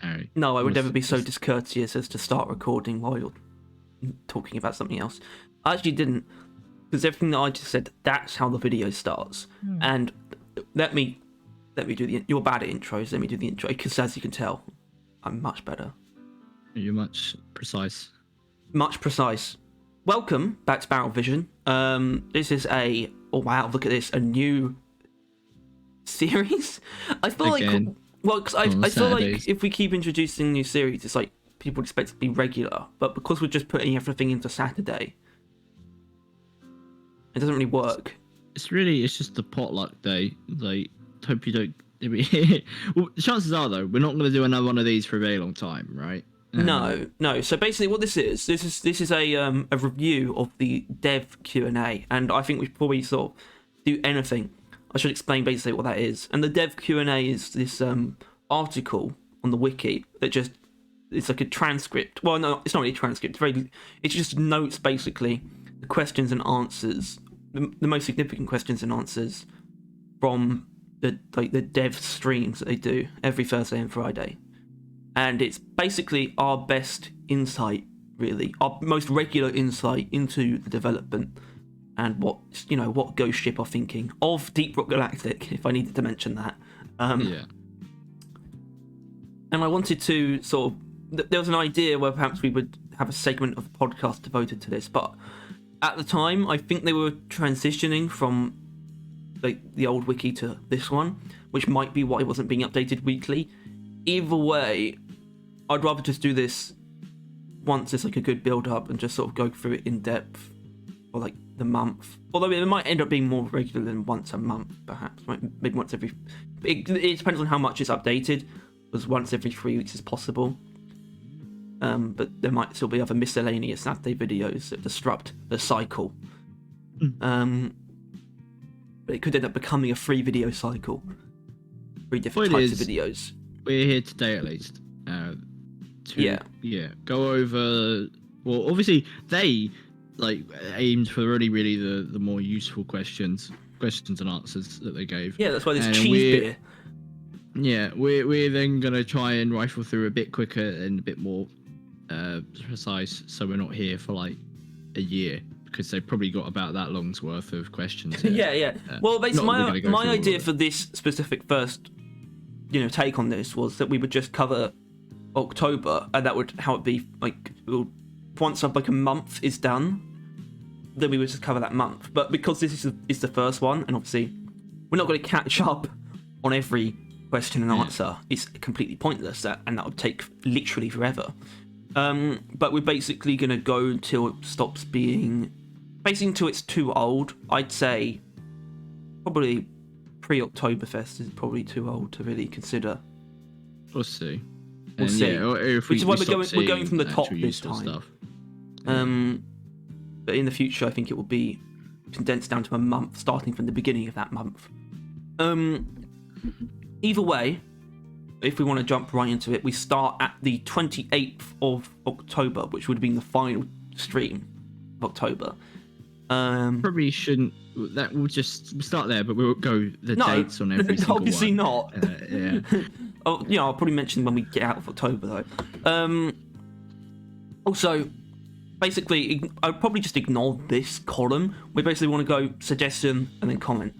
Harry. No, I would never be so discourteous as to start recording while you're talking about something else. I actually didn't, because everything that I just said, that's how the video starts. And let me do the. You're bad at intros. Let me do the intro, because as you can tell, I'm much better. You're much precise. Much precise. Welcome back to Barrel Vision. This is a wow, look at this, a new series. I feel Again, like, well, because I feel like if we keep introducing new series, it's like people expect it to be regular, but because we're just putting everything into Saturday, it doesn't really work. It's just the potluck day. Like, hope you don't. Well, chances are though, we're not going to do another one of these for a very long time, right? No. So basically, what this is a review of the Dev Q&A, and I think we probably sort of do anything. I should explain basically what that is. And the Dev Q&A is this article on the wiki that it's like a transcript. Well, no, it's not really a transcript. It's just notes basically the questions and answers, the most significant questions and answers from the dev streams that they do every Thursday and Friday. And it's basically our best insight, really, our most regular insight into the development and what Ghost Ship are thinking of Deep Rock Galactic, if I needed to mention that. Yeah. And I wanted to sort of, there was an idea where perhaps we would have a segment of the podcast devoted to this, but at the time, I think they were transitioning from like the old wiki to this one, which might be why it wasn't being updated weekly. Either way, I'd rather just do this once it's like a good build up and just sort of go through it in depth for like the month. Although it might end up being more regular than once a month, perhaps. Maybe once every. It depends on how much it's updated. Because once every 3 weeks is possible. But there might still be other miscellaneous Saturday videos that disrupt the cycle. But it could end up becoming a 3 video cycle. 3 different types of videos. We're here today at least. Go over. Well, obviously they aimed for really the more useful questions and answers that they gave. Yeah, that's why there's cheese beer. Yeah, we're then gonna try and rifle through a bit quicker and a bit more precise, so we're not here for like a year because they've probably got about that long's worth of questions. Yeah. Well, basically, my idea for this specific first, take on this was that we would just cover October, and that would how it'd be like once like a month is done, then we would just cover that month. But because this is the first one, and obviously we're not going to catch up on every question and answer, it's completely pointless, and that would take literally forever. But we're basically going to go until it stops being, basically until it's too old. I'd say probably pre-Oktoberfest is probably too old to really consider. We'll see. We'll see. Which is why we're going from the top this time. Stuff. But in the future, I think it will be condensed down to a month, starting from the beginning of that month. Either way, if we want to jump right into it, we start at the 28th of October, which would have been the final stream of October. Probably shouldn't. That we'll just start there, but we won't go the dates on every single obviously one. Not. Yeah. I'll probably mention when we get out of October though. Also, basically, I'll probably just ignore this column. We basically want to go suggestion and then comment.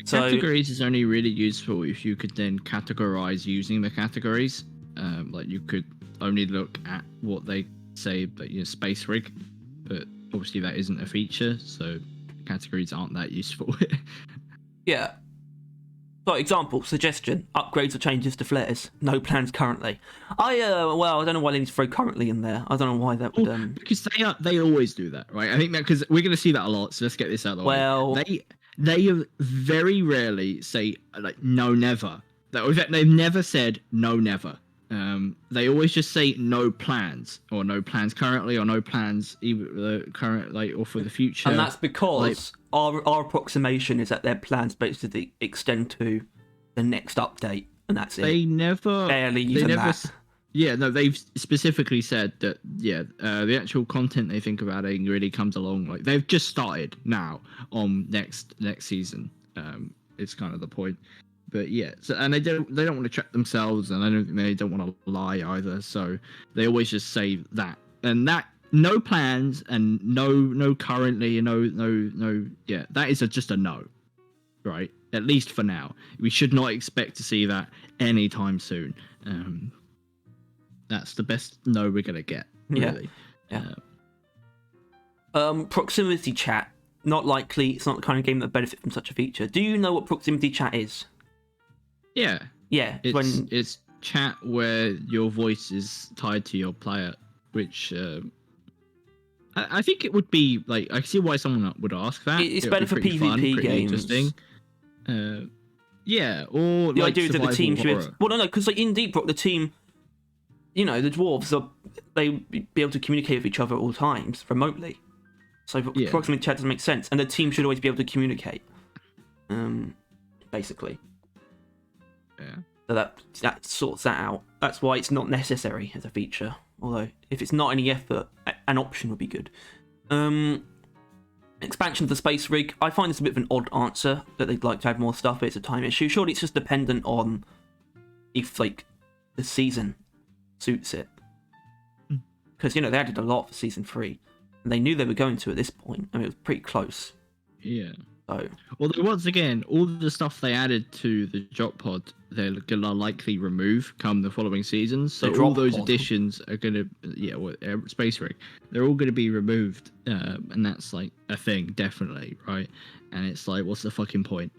Categories is only really useful if you could then categorize using the categories. Like you could only look at what they say, but space rig, but obviously that isn't a feature, so categories aren't that useful. Yeah. So, example, suggestion, upgrades or changes to flares. No plans currently. I don't know why they need to throw currently in there. I don't know why that would. Because they always do that, right? I think that because we're going to see that a lot. So let's get this out of the way. They very rarely say like no never. In fact, they've never said no never. They always just say no plans or no plans currently or no plans either current or for the future. And that's because our approximation is that their plans basically extend to the next update, and that's it. They never barely even that. Yeah, no, they've specifically said that. Yeah, the actual content they think about it really comes along. Like they've just started now on next season. It's kind of the point. But yeah, so, and they don't want to check themselves, and I don't think they don't want to lie either. So they always just say that, and that no plans and no currently, no. Yeah, that is just a no, right? At least for now, we should not expect to see that anytime soon. That's the best no we're gonna get. Really. Yeah. Proximity chat. Not likely. It's not the kind of game that benefit from such a feature. Do you know what proximity chat is? Yeah. Yeah. It's chat where your voice is tied to your player, which I think it would be like, I see why someone would ask that. It's better for PvP games. Interesting. Yeah, or the like idea is that the team horror. should. Well, no, because like in Deep Rock, the team, the dwarves they be able to communicate with each other at all times remotely. So proximity chat doesn't make sense, and the team should always be able to communicate. Basically. Yeah. So that sorts that out. That's why it's not necessary as a feature. Although if it's not any effort, an option would be good. Expansion of the space rig. I find this a bit of an odd answer that they'd like to add more stuff, but it's a time issue. Surely it's just dependent on if like the season suits it. Because they added a lot for season 3. And they knew they were going to at this point. I mean, it was pretty close. Yeah. So. Although once again, all the stuff they added to the drop pod, they're gonna likely remove come the following seasons. So all those additions are gonna, space rig, they're all gonna be removed, and that's like a thing, definitely, right? And it's like, what's the fucking point?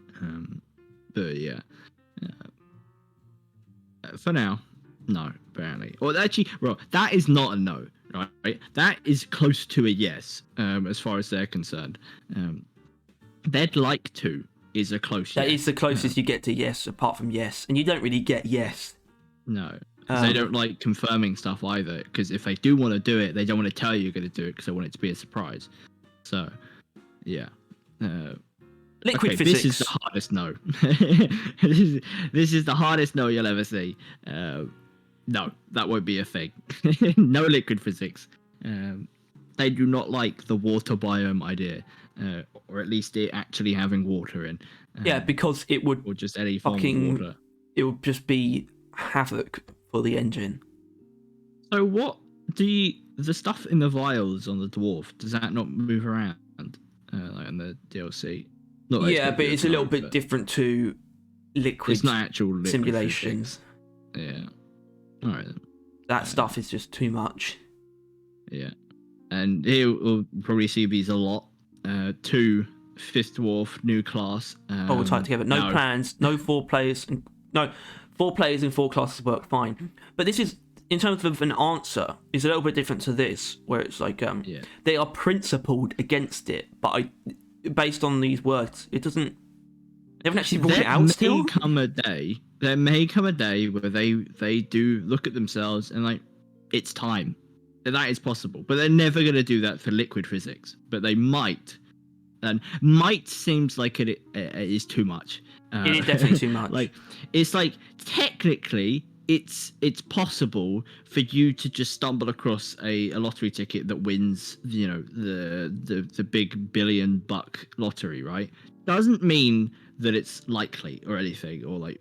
But yeah, for now, no, apparently. Well, actually, well, that is not a no. Right, that is close to a yes, as far as they're concerned. They'd like to is a close. That is the closest you get to yes, apart from yes, and you don't really get yes. No, they don't like confirming stuff either. Because if they do want to do it, they don't want to tell you you're going to do it because they want it to be a surprise. So, yeah. Liquid physics. This is the hardest no. This is the hardest no you'll ever see. No, that won't be a thing. No liquid physics. They do not like the water biome idea, or at least it actually having water in. Yeah, because it would, or just any form of water. It would just be havoc for the engine. So what the stuff in the vials on the dwarf, does that not move around like in the DLC? Not but it's a little bit different to liquid. It's not actual liquid simulations. Physics. Yeah. All right then. That stuff is just too much. Yeah, and here we'll probably see these a lot. 2 5th dwarf, new class. We'll tie it together. No plans. No 4 players. No, 4 players in 4 classes work fine. But this is, in terms of an answer, is a little bit different to this, where it's like they are principled against it, but based on these words, it doesn't. They haven't actually brought it out still. There may come a day where they do look at themselves and like, it's time. That is possible, but they're never going to do that for liquid physics. But they might, and might seems like it is too much. It is definitely too much. Like, it's like technically it's possible for you to just stumble across a lottery ticket that wins, the big $1 billion lottery, right? Doesn't mean that it's likely or anything, or like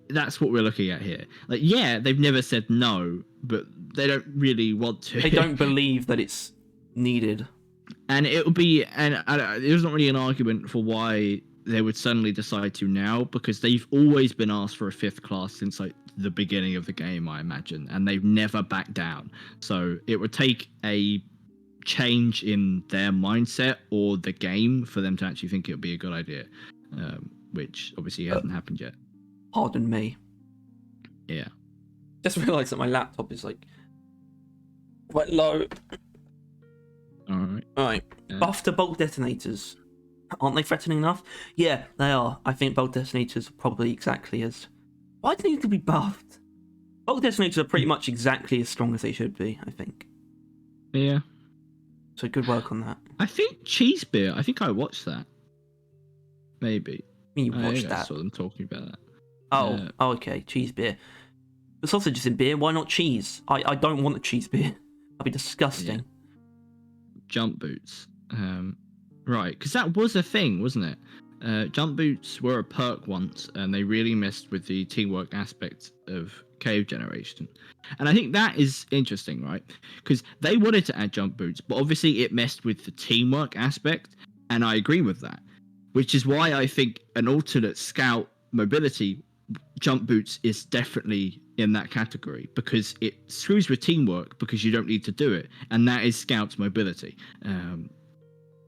that's what we're looking at here. Like, yeah, they've never said no, but they don't really want to. They don't believe that it's needed. And it would be, and there's not really an argument for why they would suddenly decide to now, because they've always been asked for a 5th class since like the beginning of the game, I imagine, and they've never backed down. So it would take a change in their mindset or the game for them to actually think it would be a good idea, which obviously hasn't happened yet. Pardon me. Yeah. Just realised that my laptop is like quite low. Alright. Yeah. Buff to bulk detonators. Aren't they threatening enough? Yeah, they are. I think bulk detonators are probably exactly as... Why do they need to be buffed? Bulk detonators are pretty much exactly as strong as they should be, I think. Yeah. So good work on that. I think Cheese Beer, I think I watched that. Maybe. You watched that? I saw them talking about that. Oh, okay. Cheese beer. The sausage is in beer. Why not cheese? I don't want a cheese beer. That'd be disgusting. Yeah. Jump boots. Right, because that was a thing, wasn't it? Jump boots were a perk once, and they really messed with the teamwork aspect of cave generation. And I think that is interesting, right? Because they wanted to add jump boots, but obviously it messed with the teamwork aspect, and I agree with that. Which is why I think an alternate scout mobility jump boots is definitely in that category, because it screws with teamwork because you don't need to do it, and that is scout's mobility.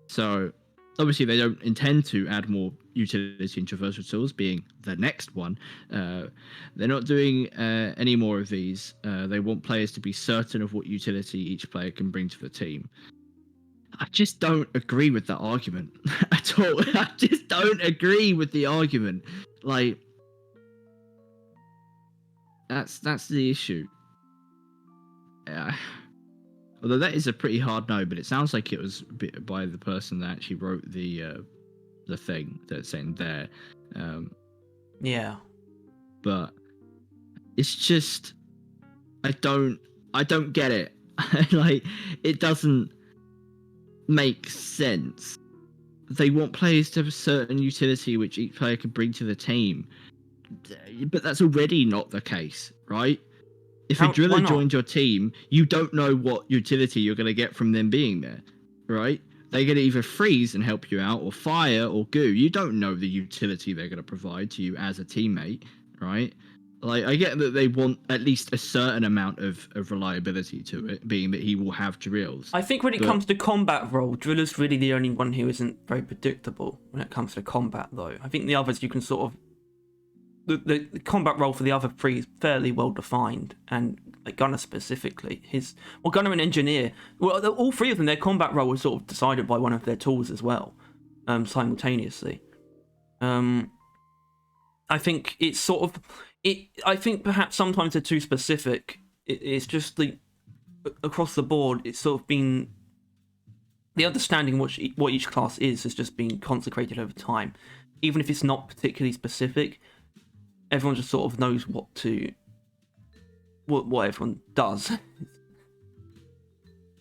So obviously they don't intend to add more utility and traversal tools, being the next one. They're not doing any more of these. They want players to be certain of what utility each player can bring to the team. I just don't agree with that argument at all. I just don't agree with the argument. Like, that's the issue. Although that is a pretty hard no, but it sounds like it was by the person that actually wrote the thing that's saying there. Yeah. But it's just, I don't get it. Like, it doesn't make sense. They want players to have a certain utility which each player can bring to the team, but that's already not the case, right? If a driller joins your team, you don't know what utility you're going to get from them being there, right? They're going to either freeze and help you out, or fire, or goo. You don't know the utility they're going to provide to you as a teammate, right? Like, I get that they want at least a certain amount of reliability to it, being that he will have drills. I think when it comes to combat role, Driller's really the only one who isn't very predictable when it comes to combat, though. I think the others you can sort of... The combat role for the other three is fairly well defined, and like Gunner specifically, Gunner and Engineer, well, all three of them, their combat role was sort of decided by one of their tools as well, simultaneously. I think it's sort of... I think perhaps sometimes they're too specific. It's just across the board, it's sort of been... The understanding what each class is has just been consecrated over time. Even if it's not particularly specific, everyone just sort of knows what everyone does.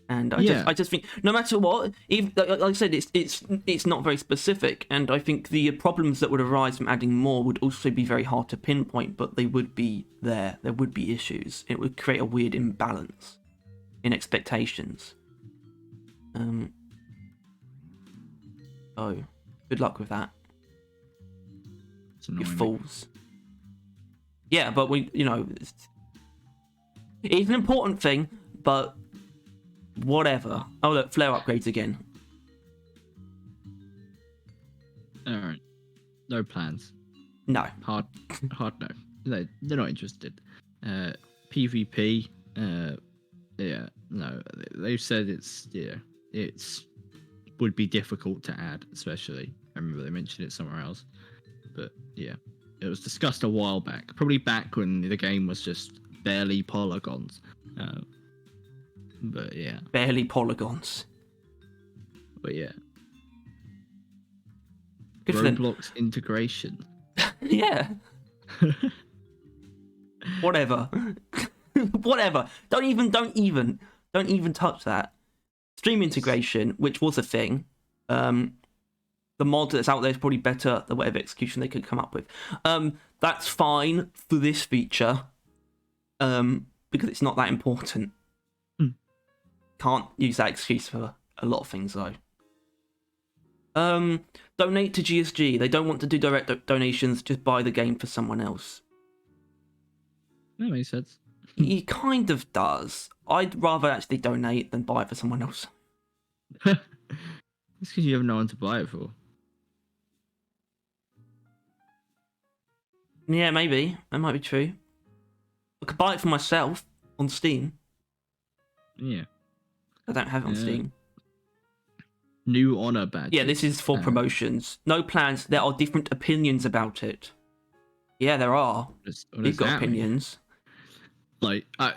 And I just think no matter what, even like I said, it's not very specific, and I think the problems that would arise from adding more would also be very hard to pinpoint, but they would be there. There would be issues. It would create a weird imbalance in expectations. Oh, good luck with that. You fools. Yeah, but it's an important thing, but whatever. Oh, look, flare upgrades again. Alright. No plans. No. Hard no. They're not interested. PvP, yeah, no. They've said it's would be difficult to add, especially. I remember they mentioned it somewhere else. But yeah, it was discussed a while back. Probably back when the game was just barely polygons. But yeah. Barely polygons. But yeah. Good Roblox integration. Yeah. Whatever. Whatever. Don't even touch that. Stream integration, which was a thing. The mod that's out there is probably better than whatever execution they could come up with. That's fine for this feature. Because it's not that important. Can't use that excuse for a lot of things though. Donate to GSG. They don't want to do direct donations, just buy the game for someone else. That makes sense. He kind of does. I'd rather actually donate than buy it for someone else. It's because you have no one to buy it for. Yeah, maybe. That might be true. I could buy it for myself on Steam. Yeah. I don't have it on Steam. New honor badge. Yeah, this is for promotions. No plans. There are different opinions about it. Yeah, there are. You've got opinions. Like, I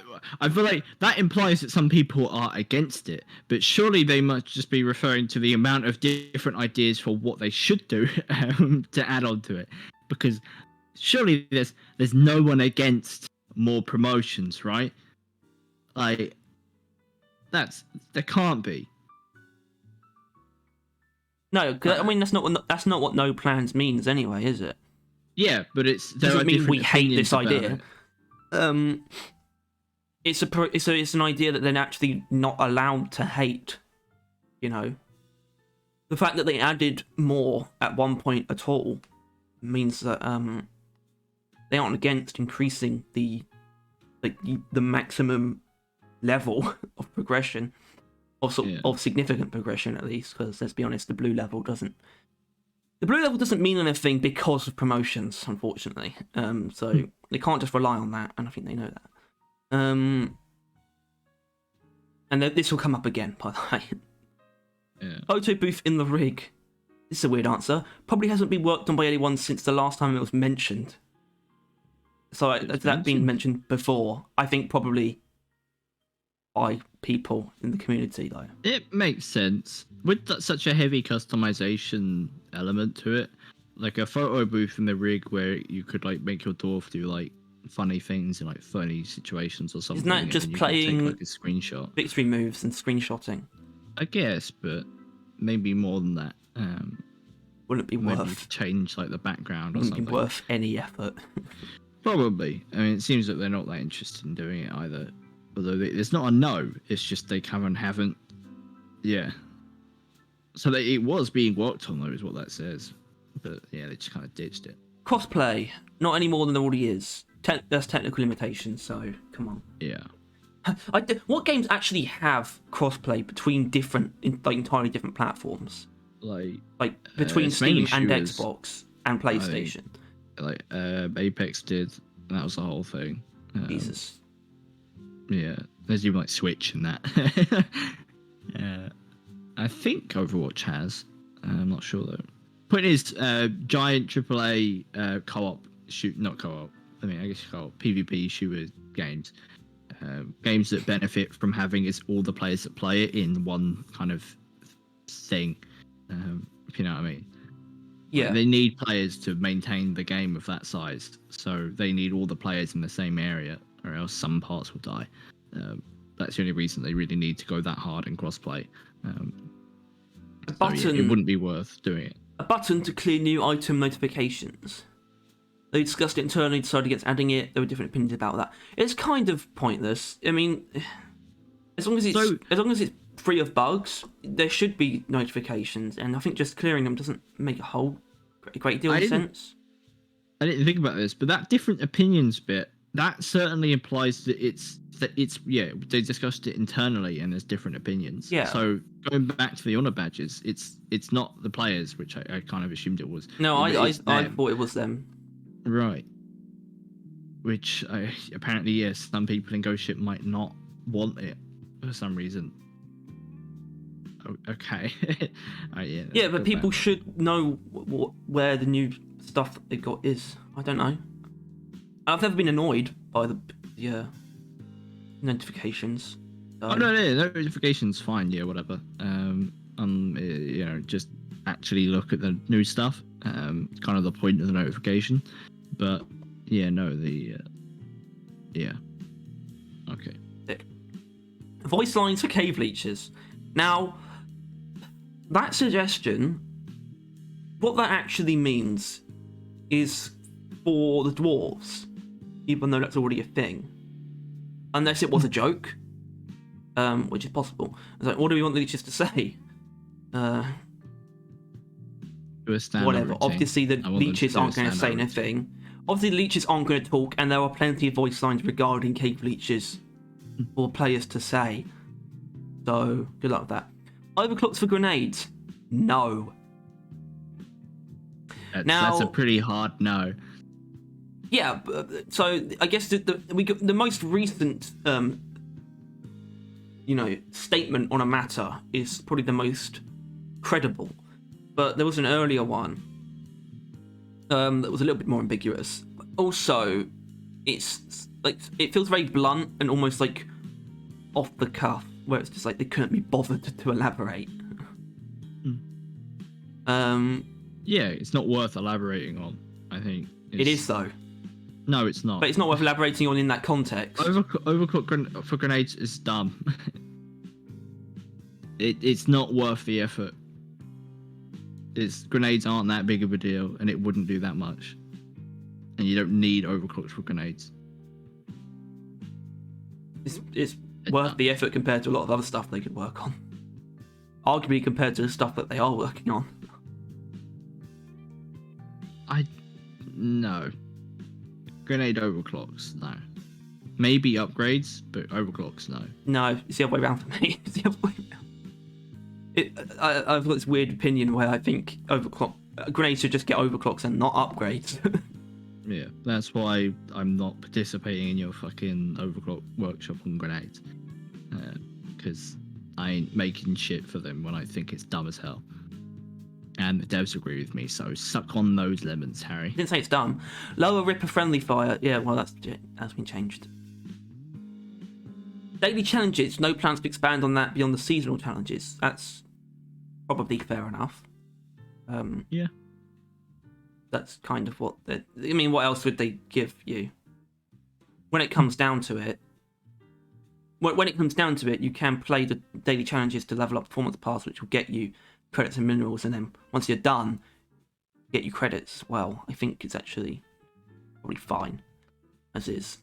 feel like that implies that some people are against it, but surely they must just be referring to the amount of different ideas for what they should do to add on to it. Because surely there's no one against more promotions, right? Like, there can't be. No, I mean that's not what no plans means anyway, is it? Yeah, but it doesn't mean we hate this idea. It's an idea that they're actually not allowed to hate. You know, the fact that they added more at one point at all means that they aren't against increasing the maximum level of progression, of significant progression at least. Because let's be honest, the blue level doesn't mean anything because of promotions, unfortunately. So they can't just rely on that, and I think they know that. And this will come up again, by the way. Yeah. Photo booth in the rig. This is a weird answer. Probably hasn't been worked on by anyone since the last time it was mentioned. So has that been mentioned before? I think probably by people in the community, though. It makes sense. With such a heavy customization element to it, like a photo booth in the rig where you could like make your dwarf do like funny things in like funny situations or something. Isn't that just playing take, like, a screenshot? Victory moves and screenshotting? I guess, but maybe more than that. Wouldn't it be maybe worth change like the background or wouldn't something? Be worth any effort. Probably. I mean, it seems that they're not that interested in doing it either. Although it's not a no, it's just they haven't. Yeah. So it was being worked on, though, is what that says. But yeah, they just kind of ditched it. Crossplay, not any more than there already is. There's technical limitations, so come on. Yeah. What games actually have crossplay between entirely different platforms? Like between Steam and Xbox and PlayStation. Like Apex did, and that was the whole thing. Jesus. Yeah, there's even like Switch and that. Yeah, I think Overwatch has. I'm not sure though. Point is, giant AAA co-op not co-op. I mean, I guess co-op PvP shooter games. Games that benefit from having all the players that play it in one kind of thing. If you know what I mean. Yeah. Like, they need players to maintain the game of that size, so they need all the players in the same area, or else some parts will die. That's the only reason they really need to go that hard in crossplay. It wouldn't be worth doing it. A button to clear new item notifications. They discussed it internally, decided against adding it. There were different opinions about that. It's kind of pointless. I mean, as long as it's free of bugs, there should be notifications, and I think just clearing them doesn't make a great deal of sense. I didn't think about this, but that different opinions bit, that certainly implies that they discussed it internally and there's different opinions. Yeah. So going back to the honor badges, it's not the players, which I kind of assumed it was. No, I thought it was them. Right. Which apparently, yes, some people in Ghost Ship might not want it for some reason. Okay. Yeah, but people should know where the new stuff that they got is. I don't know. I've never been annoyed by the notifications. So. Oh no, notifications fine. Yeah, whatever. Just actually look at the new stuff. Kind of the point of the notification. But yeah, no, okay. Voice lines for cave leeches. Now, that suggestion, what that actually means is for the dwarves, even though that's already a thing. Unless it was a joke, which is possible. It's like, what do we want the leeches to say? Whatever. Routine. Obviously, the leeches aren't going to say anything. Obviously, the leeches aren't going to talk, and there are plenty of voice lines regarding cave leeches for players to say. So, good luck with that. Overclocks for grenades? No. That's a pretty hard no. Yeah, so I guess the most recent, statement on a matter is probably the most credible. But there was an earlier one that was a little bit more ambiguous. Also, it's like it feels very blunt and almost like off the cuff, where it's just like they couldn't be bothered to elaborate. Yeah, it's not worth elaborating on. I think it is though. No, it's not. But it's not worth elaborating on in that context. Overclock for grenades is dumb. It's not worth the effort. Grenades aren't that big of a deal, and it wouldn't do that much. And you don't need overclocks for grenades. It's worth the effort compared to a lot of other stuff they could work on. Arguably compared to the stuff that they are working on. No. Grenade overclocks, no. Maybe upgrades, but overclocks, no. No, it's the other way around for me. It's the other way around. I've got this weird opinion where I think grenades should just get overclocks and not upgrades. Yeah, that's why I'm not participating in your fucking overclock workshop on grenades. Because I ain't making shit for them when I think it's dumb as hell. And the devs agree with me, so suck on those lemons, Harry. I didn't say it's dumb. Lower Ripper friendly fire. Yeah, well, that's been changed. Daily challenges. No plans to expand on that beyond the seasonal challenges. That's probably fair enough. Yeah. That's kind of what what else would they give you? When it comes down to it, you can play the daily challenges to level up performance pass, which will get you credits and minerals, and then once you're done, get you credits as well. I think it's actually probably fine as is.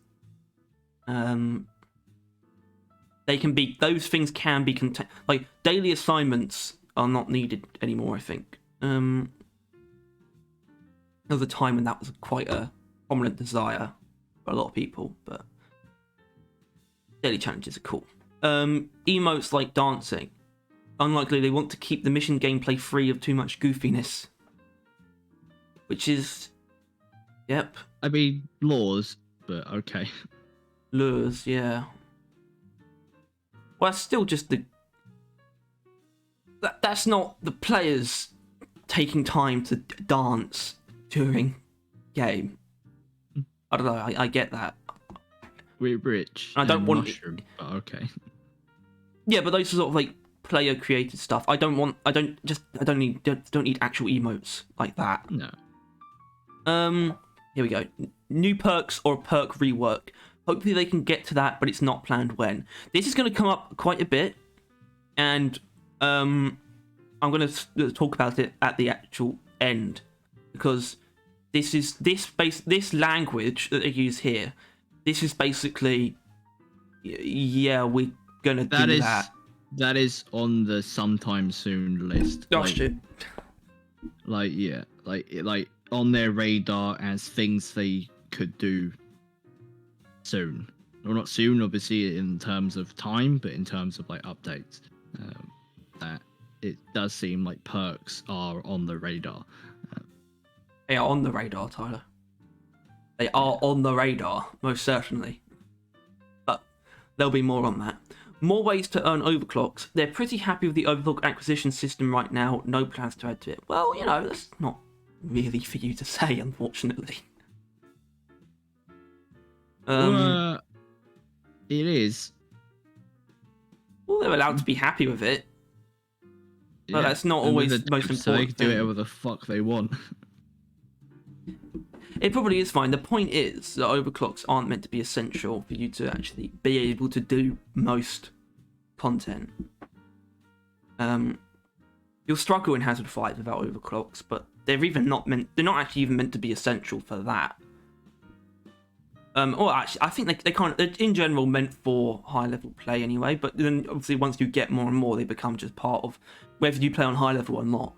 Those things can be contained. Like daily assignments are not needed anymore. I think. There was a time when that was quite a prominent desire for a lot of people, but daily challenges are cool. Emotes like dancing. Unlikely they want to keep the mission gameplay free of too much goofiness. Which is... Yep. I mean, laws, but okay. Lures, yeah. Well, that's still just the... That's not the players taking time to dance during game. I don't know, I get that. We're rich. I don't want... Mushroom, but okay. Yeah, but those are sort of like player created stuff. I don't need actual emotes like that. No. Here we go. New perks or perk rework. Hopefully they can get to that, but it's not planned when. This is going to come up quite a bit, and I'm going to talk about it at the actual end, because this language that they use here. This is basically, yeah, we're going to do that. That is on the sometime soon list. Oh shit! Like yeah, like on their radar as things they could do soon. Well, not soon, obviously, in terms of time, but in terms of like updates. That it does seem like perks are on the radar. They are on the radar, Tyler. They are on the radar, most certainly. But there'll be more on that. More ways to earn overclocks. They're pretty happy with the overclock acquisition system right now. No plans to add to it. Well, you know, that's not really for you to say, unfortunately. It is. Well, they're allowed to be happy with it. Yeah. But that's not always the most important. So they can do whatever the fuck they want. It probably is fine. The point is that overclocks aren't meant to be essential for you to actually be able to do most content. You'll struggle in Hazard 5 without overclocks, but they're not actually even meant to be essential for that. Or actually, I think they're in general meant for high level play anyway, but then obviously once you get more and more, they become just part of whether you play on high level or not.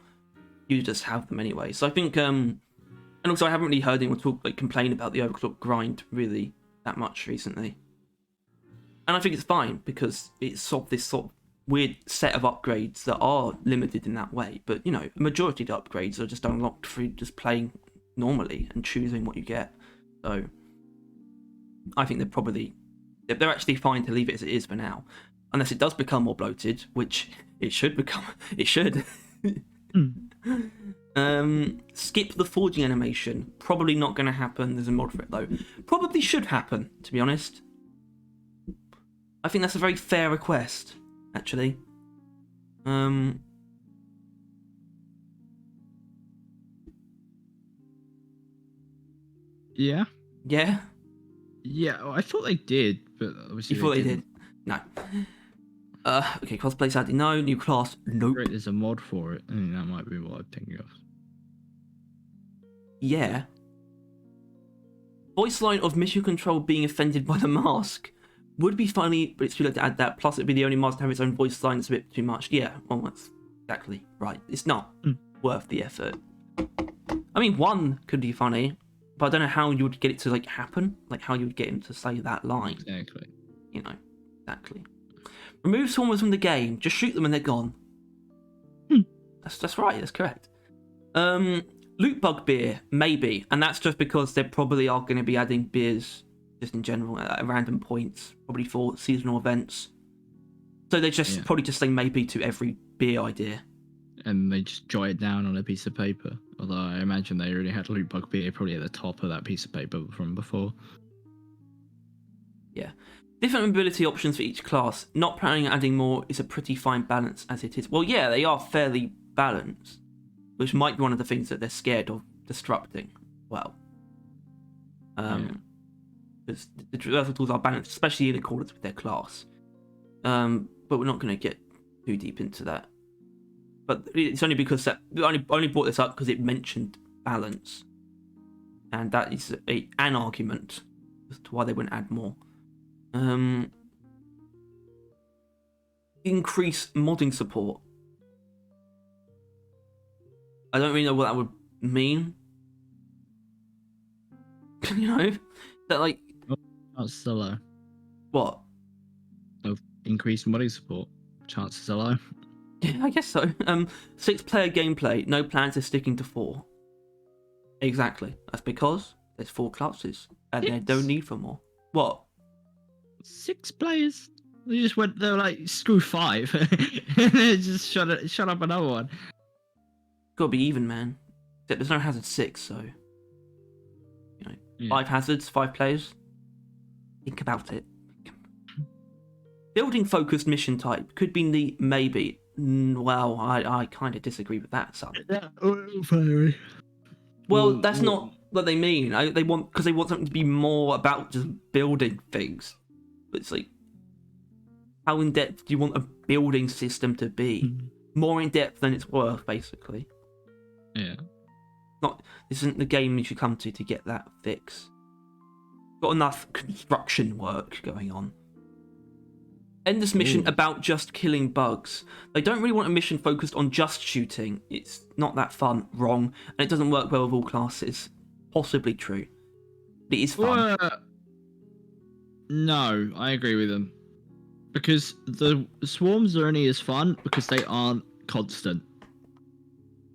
You just have them anyway. So I think, and also I haven't really heard anyone complain about the overclock grind really that much recently. And I think it's fine because it's sort of this sort of weird set of upgrades that are limited in that way. But you know, a majority of the upgrades are just unlocked through just playing normally and choosing what you get. So I think they're actually fine to leave it as it is for now, unless it does become more bloated, which it should become. It should. Skip the forging animation. Probably not going to happen. There's a mod for it though. Probably should happen, to be honest. I think that's a very fair request, actually. Yeah. Yeah. Yeah, I thought they did, but obviously you thought they did? No. Okay, cosplay adding no. New class, nope. There's a mod for it. I think that might be what I'm thinking of. Yeah. Voice line of mission control being offended by the mask. Would be funny, but it's too late to add that. Plus, it'd be the only mask to have its own voice line. It's a bit too much. Yeah, well, that's exactly right. It's not worth the effort. I mean, one could be funny, but I don't know how you would get it to like happen. Like how you would get him to say that line. Exactly. You know, exactly. Remove swarmers from the game. Just shoot them and they're gone. That's right. That's correct. Loot bug beer, maybe, and that's just because they probably are going to be adding beers just in general at random points, probably for seasonal events. So they just probably just say maybe to every beer idea. And they just jot it down on a piece of paper. Although I imagine they already had loot bug beer probably at the top of that piece of paper from before. Yeah. Different mobility options for each class. Not planning on adding more is a pretty fine balance as it is. Well, yeah, they are fairly balanced, which might be one of the things that they're scared of disrupting. Well, because the traversal tools are balanced, especially in accordance with their class. But we're not going to get too deep into that. But it's only because that I only brought this up because it mentioned balance, and that is an argument as to why they wouldn't add more. Increase modding support. I don't really know what that would mean. You know, that like chances are low. What? Of increased modding support. Chances are low. Yeah, I guess so. 6-player gameplay. No plans of sticking to 4. Exactly. That's because there's 4 classes and they don't need for more. What? 6 players. They were like, screw 5. And they just shut up another one. Gotta be even, man. Except there's no hazard 6, so you know, 5 hazards, 5 players. Think about it. Building focused mission type could be neat, maybe. Well, I kind of disagree with that, son. Well, that's not what they mean. They want something to be more about just building things. But it's like, how in depth do you want a building system to be? More in depth than it's worth, basically. Yeah. This isn't the game you should come to get that fix. Got enough construction work going on. End this mission about just killing bugs. They don't really want a mission focused on just shooting. It's not that fun. Wrong. And it doesn't work well with all classes. Possibly true. But it is fun. No, I agree with them. Because the swarms are only as fun because they aren't constant.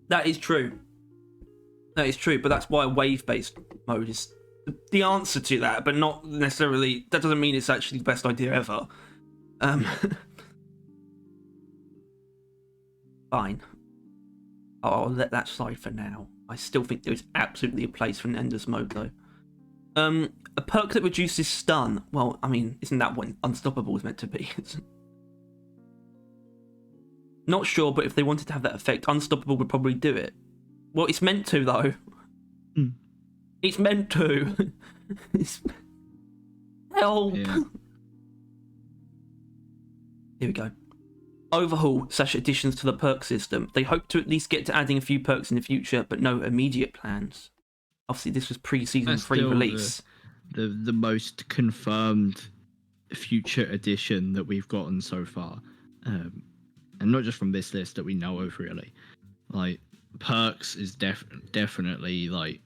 That is true. That is true, but that's why wave-based mode is the answer to that, but not necessarily... That doesn't mean it's actually the best idea ever. Fine. I'll let that slide for now. I still think there is absolutely a place for an endless mode, though. A perk that reduces stun. Well, I mean, isn't that what Unstoppable is meant to be? Not sure, but if they wanted to have that effect, Unstoppable would probably do it. Well, it's meant to, though. It's meant to. Help! Yeah. Here we go. Overhaul / additions to the perk system. They hope to at least get to adding a few perks in the future, but no immediate plans. Obviously, this was pre-season 3 release. The most confirmed future addition that we've gotten so far. And not just from this list that we know of, really. Like, perks is definitely, like,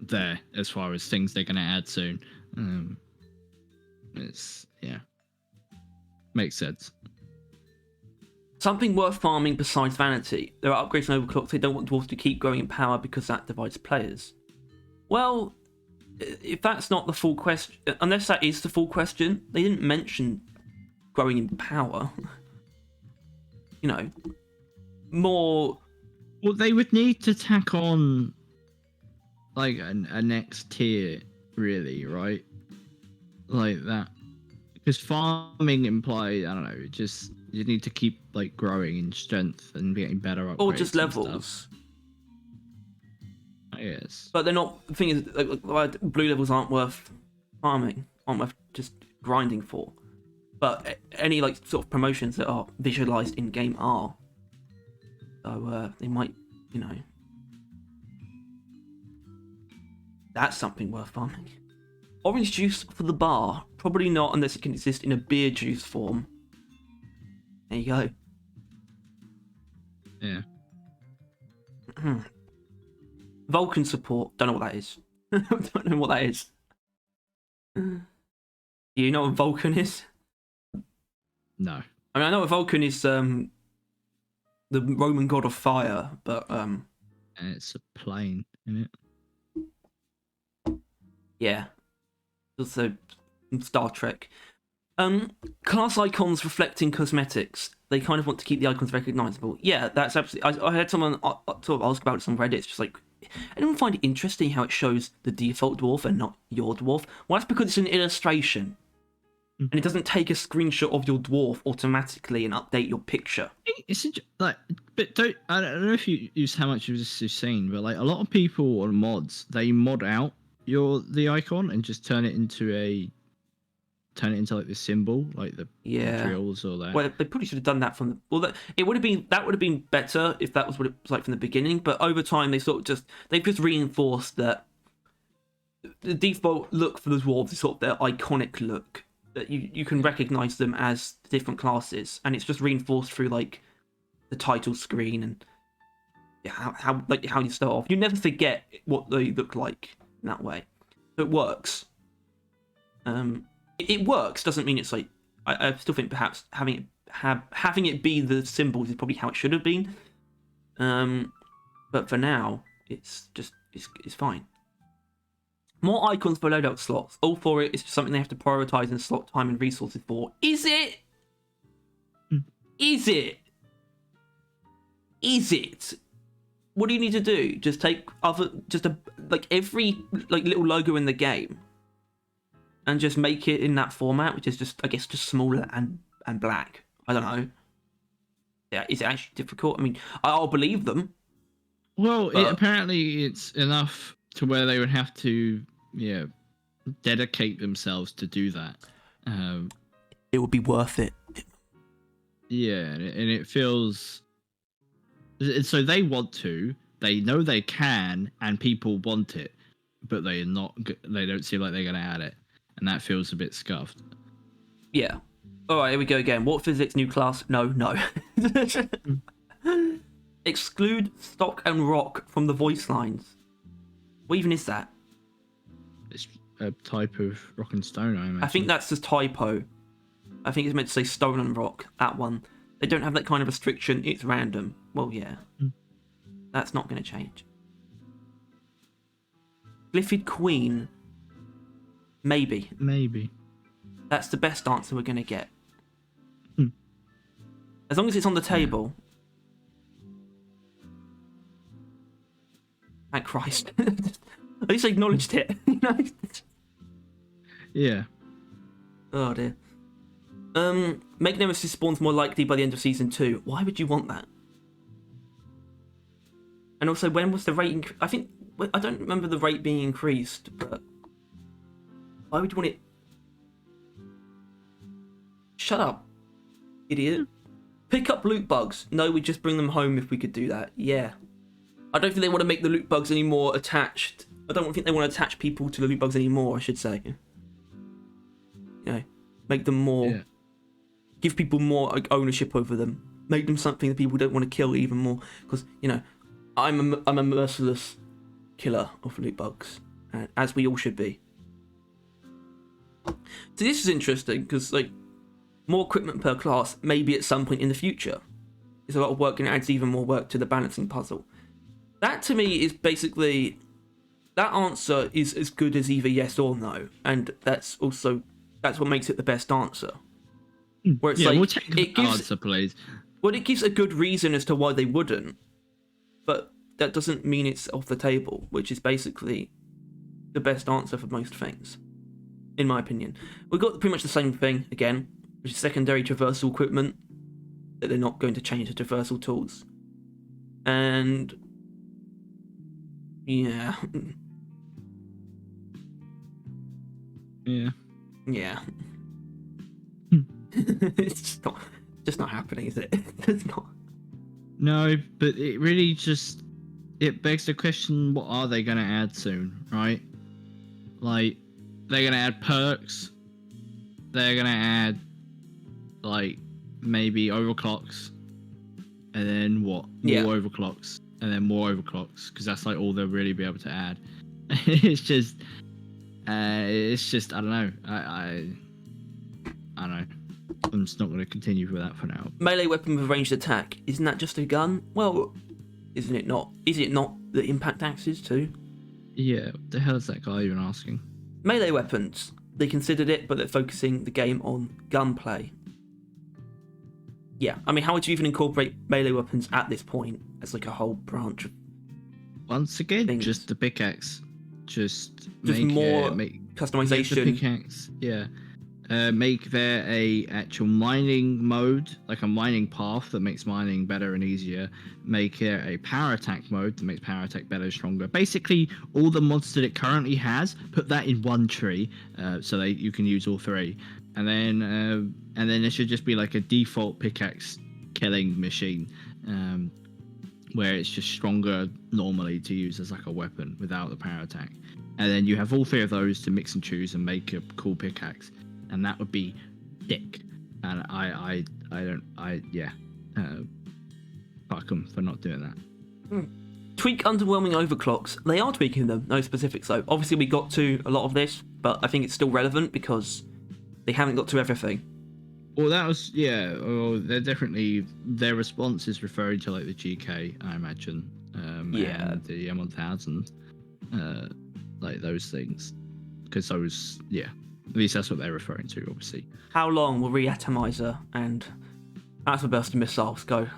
there as far as things they're going to add soon. Yeah. Makes sense. Something worth farming besides vanity. There are upgrades and overclocks. They don't want dwarves to keep growing in power because that divides players. Well, if that's not the full question, unless that is the full question, they didn't mention growing in power. You know, more... Well, they would need to tack on, like, a next tier, really, right? Like that. Because farming implies, I don't know, just... You need to keep, like, growing in strength and getting better upgrades. Or just levels. Yes. But they're not... The thing is, like, blue levels aren't worth farming. Aren't worth just grinding for. But any like sort of promotions that are visualized in game are. So they might, you know, that's something worth farming. Orange juice for the bar, probably not unless it can exist in a beer juice form. There you go. Yeah. Vulcan support, don't know what that is. Don't know what that is. Do you know what Vulcan is? No. I mean, I know what Vulcan is, the Roman god of fire, but And it's a plane, isn't it? yeah. Also, Star Trek. Class icons reflecting cosmetics. They kind of want to keep the icons recognizable. Yeah, that's absolutely. I had someone sort of ask about it on Reddit. It's just like, anyone find it interesting how it shows the default dwarf and not your dwarf? Well, that's because it's an illustration, and it doesn't take a screenshot of your dwarf automatically and update your picture. It's like, but I don't know if you use how much you've seen, but like a lot of people on mods, they mod out the icon and just turn it into like the symbol, like the drills or that. Well, they probably should have done that from the. Well, it would have been better if that was what it was like from the beginning. But over time, they've just reinforced that the default look for the dwarves is sort of their iconic look, that you can recognize them as different classes, and it's just reinforced through like the title screen and how you start off. You never forget what they look like in that way. So it works. It works doesn't mean it's like I still think perhaps having it be the symbols is probably how it should have been. But for now, it's fine. More icons for loadout slots. All for it. It's just something they have to prioritize and slot time and resources for. Is it? Is it? Is it? What do you need to do? Just take every little logo in the game and just make it in that format, which is just, I guess, just smaller and black. I don't know. Yeah, is it actually difficult? I mean, I'll believe them. Well, apparently it's enough to where they would have to, dedicate themselves to do that. It would be worth it. Yeah, and it feels. So they want to. They know they can, and people want it, but they're not. They don't seem like they're going to add it, and that feels a bit scuffed. Yeah. All right, here we go again. What physics new class? No. Exclude stock and rock from the voice lines. What even is that? It's a type of rock and stone, I imagine. I think that's just typo. I think it's meant to say stone and rock. That one. They don't have that kind of restriction. It's random. Well, yeah. That's not going to change. Glyphid Queen. Maybe. That's the best answer we're going to get. As long as it's on the table. Thank Christ. At least I acknowledged it. Yeah. Oh dear. Make Nemesis spawns more likely by the end of season 2. Why would you want that? And also, when was the rate? I don't remember the rate being increased, but why would you want it? Shut up, idiot. Pick up loot bugs. No, we just bring them home if we could do that. Yeah. I don't think they want to make the loot bugs any more attached. I don't think they want to attach people to the loot bugs anymore, I should say. Make them more... Yeah. Give people more ownership over them. Make them something that people don't want to kill even more. Because, I'm a merciless killer of loot bugs. As we all should be. So this is interesting, because, more equipment per class, maybe at some point in the future. It's a lot of work and it adds even more work to the balancing puzzle. That, to me, is basically... That answer is as good as either yes or no. And that's what makes it the best answer. Where it's we'll take the answer, please. Well, it gives a good reason as to why they wouldn't. But that doesn't mean it's off the table, which is basically the best answer for most things. In my opinion. We've got pretty much the same thing, again, which is secondary traversal equipment. That they're not going to change the traversal tools. And... Yeah. Yeah. Yeah. It's just not happening, is it? It's not. No, but it really just it begs the question: what are they going to add soon, right? Like, they're going to add perks. They're going to add like maybe overclocks, and then what? More overclocks, and then more overclocks, because that's like all they'll really be able to add. it's just I don't know. I don't know. I'm just not going to continue with that for now. Melee weapon with ranged attack. Isn't that just a gun? Well, isn't it not? Is it not the impact axes too? Yeah, what the hell is that guy even asking? Melee weapons. They considered it, but they're focusing the game on gunplay. Yeah, I mean, how would you even incorporate melee weapons at this point as like a whole branch of Once again, things? Just the pickaxe. Just more make customization. The pickaxe, yeah. Make there a actual mining mode, like a mining path that makes mining better and easier. Make it a power attack mode that makes power attack better and stronger. Basically, all the mods that it currently has, put that in one tree, so that you can use all three. And then it should just be like a default pickaxe killing machine, where it's just stronger normally to use as like a weapon without the power attack. And then you have all three of those to mix and choose and make a cool pickaxe. And that would be dick. And fuck them for not doing that. Tweak underwhelming overclocks. They are tweaking them, no specifics though. Obviously we got to a lot of this, but I think it's still relevant because they haven't got to everything. Well, that was, they're definitely, their response is referring to like the GK, I imagine. And the M1000, like those things. Because those, at least that's what they're referring to, obviously. How long will Reatomizer and Atma Bursting Missiles go,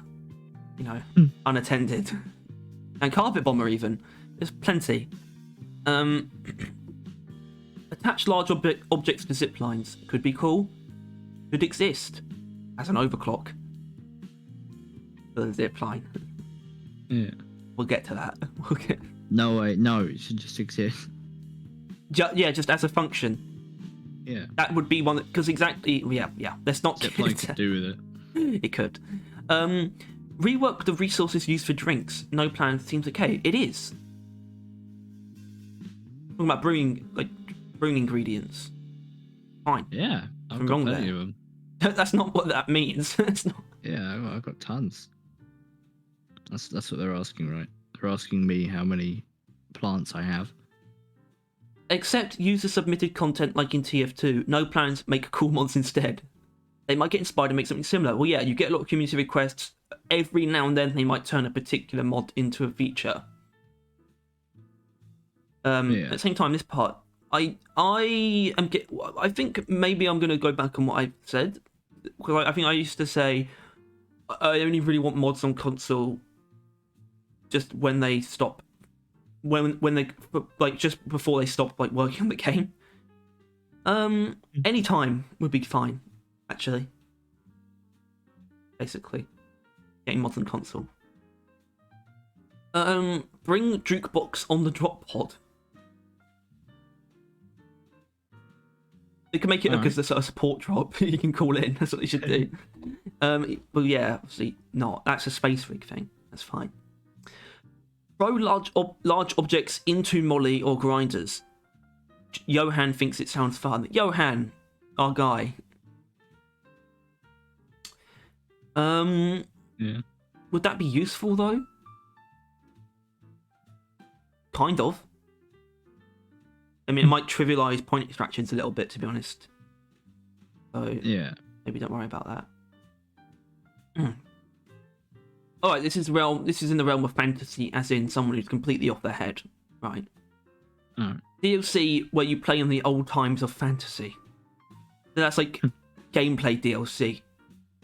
unattended? And Carpet Bomber even. There's plenty. Attach large objects to zip lines. Could be cool. Could exist as an overclock for the zip line. Yeah. We'll get to that. No, it should just exist. Just as a function. Yeah. That would be one because exactly. Yeah. Let's not. Zipline could do with it. It could. Rework the resources used for drinks. No plan seems okay. It is. Talking about brewing ingredients. Fine. Yeah, I've got plenty of them. That's not what that means. It's not. Yeah, I've got tons. That's what they're asking, right? They're asking me how many plants I have. Accept user submitted content like in TF2. No plans, make cool mods instead. They might get inspired and make something similar. Well, yeah, you get a lot of community requests. Every now and then they might turn a particular mod into a feature. At the same time, this part, I think maybe I'm going to go back on what I said. Because I think I used to say I only really want mods on console just when they stop. When they like just before they stop like working on the game. Any time would be fine, actually. Basically, getting mods on console. Bring jukebox on the drop pod. They can make it look as a sort of support drop. You can call in. That's what they should do. But yeah, obviously not. That's a Space Rig thing. That's fine. Throw large objects into molly or grinders. Johan thinks it sounds fun. Johan, our guy. Yeah. Would that be useful though? Kind of. I mean, it might trivialize point extractions a little bit, to be honest. So yeah, maybe don't worry about that. All right, this is in the realm of fantasy, as in someone who's completely off their head, right? DLC where you play in the old times of fantasy. So that's like gameplay DLC,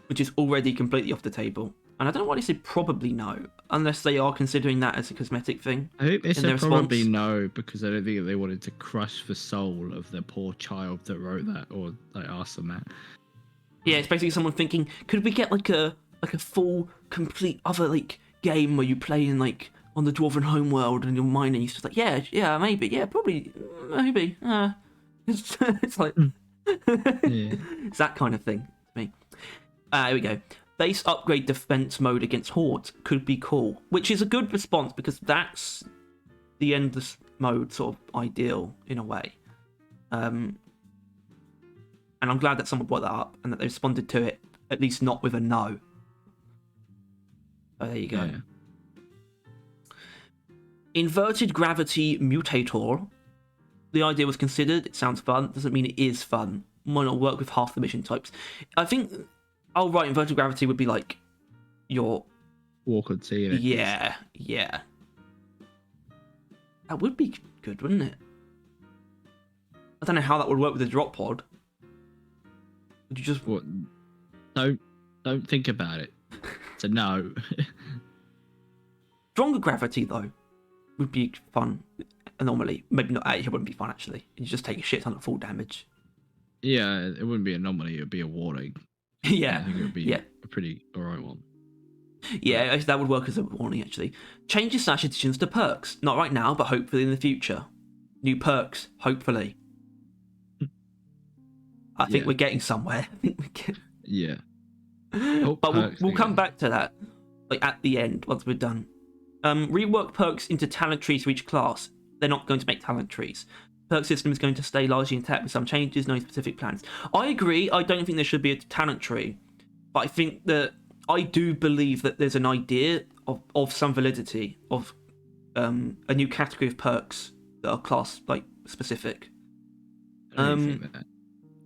which is already completely off the table. And I don't know why they said probably no, unless they are considering that as a cosmetic thing. I think they said probably no because I don't think they wanted to crush the soul of the poor child that wrote that or like asked them that. Yeah, it's basically someone thinking, could we get like a full, complete other like game where you play in like on the Dwarven homeworld and you're mining? It's just like yeah, maybe, yeah, probably, maybe. It's like it's that kind of thing to me. Here we go. Base upgrade defense mode against hordes could be cool, which is a good response because that's the endless mode sort of ideal in a way. And I'm glad that someone brought that up and that they responded to it, at least not with a no. Oh, there you go. Yeah. Inverted gravity mutator. The idea was considered. It sounds fun. Doesn't mean it is fun. Might not work with half the mission types. I think. Oh right, inverted gravity would be like your walk on sea. Yeah. That would be good, wouldn't it? I don't know how that would work with a drop pod. Would you just what? Don't think about it. So no. Stronger gravity though would be fun. Anomaly, maybe not. It wouldn't be fun actually. You just take a shit ton of full damage. Yeah, it wouldn't be an anomaly. It would be a warning. Yeah, I think it would be a pretty alright one. Yeah, that would work as a warning actually. Changes / additions to perks. Not right now, but hopefully in the future. New perks, hopefully. I think we're getting somewhere. I think we're getting... Yeah. But we'll come back to that, like at the end once we're done. Rework perks into talent trees for each class. They're not going to make talent trees. Perk system is going to stay largely intact with some changes, no specific plans. I agree. I don't think there should be a talent tree, but I think that I do believe that there's an idea of some validity of a new category of perks that are class like specific. I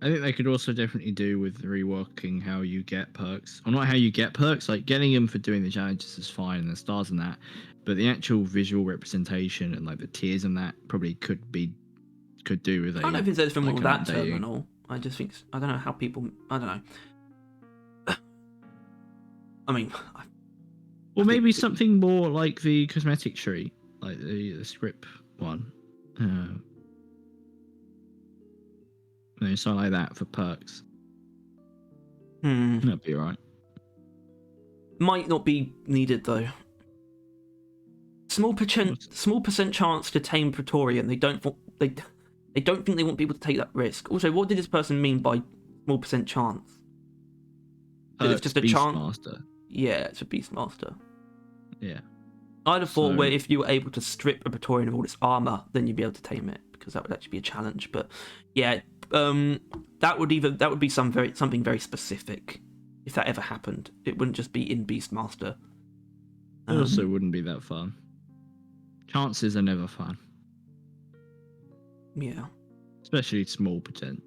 think they could also definitely do with reworking how you get perks, or not how you get perks. Like getting them for doing the challenges is fine and the stars and that, but the actual visual representation and like the tiers and that probably could do with. I don't know if there's anything wrong with that updating. terminal. I just think I don't know how people. I don't know. I mean, or maybe something more like the cosmetic tree, like the script one. Something like that for perks. That'd be alright. Might not be needed though. Small percent chance to tame Praetorian. They don't think they want people to take that risk. Also, what did this person mean by small percent chance? It's just a chance. Master. Yeah, it's a Beastmaster. Yeah. I'd have thought where if you were able to strip a Praetorian of all its armor, then you'd be able to tame it, because that would actually be a challenge. But yeah, that would be something very specific. If that ever happened, it wouldn't just be in Beastmaster. It also wouldn't be that fun. Chances are never fun. Yeah. Especially small percent.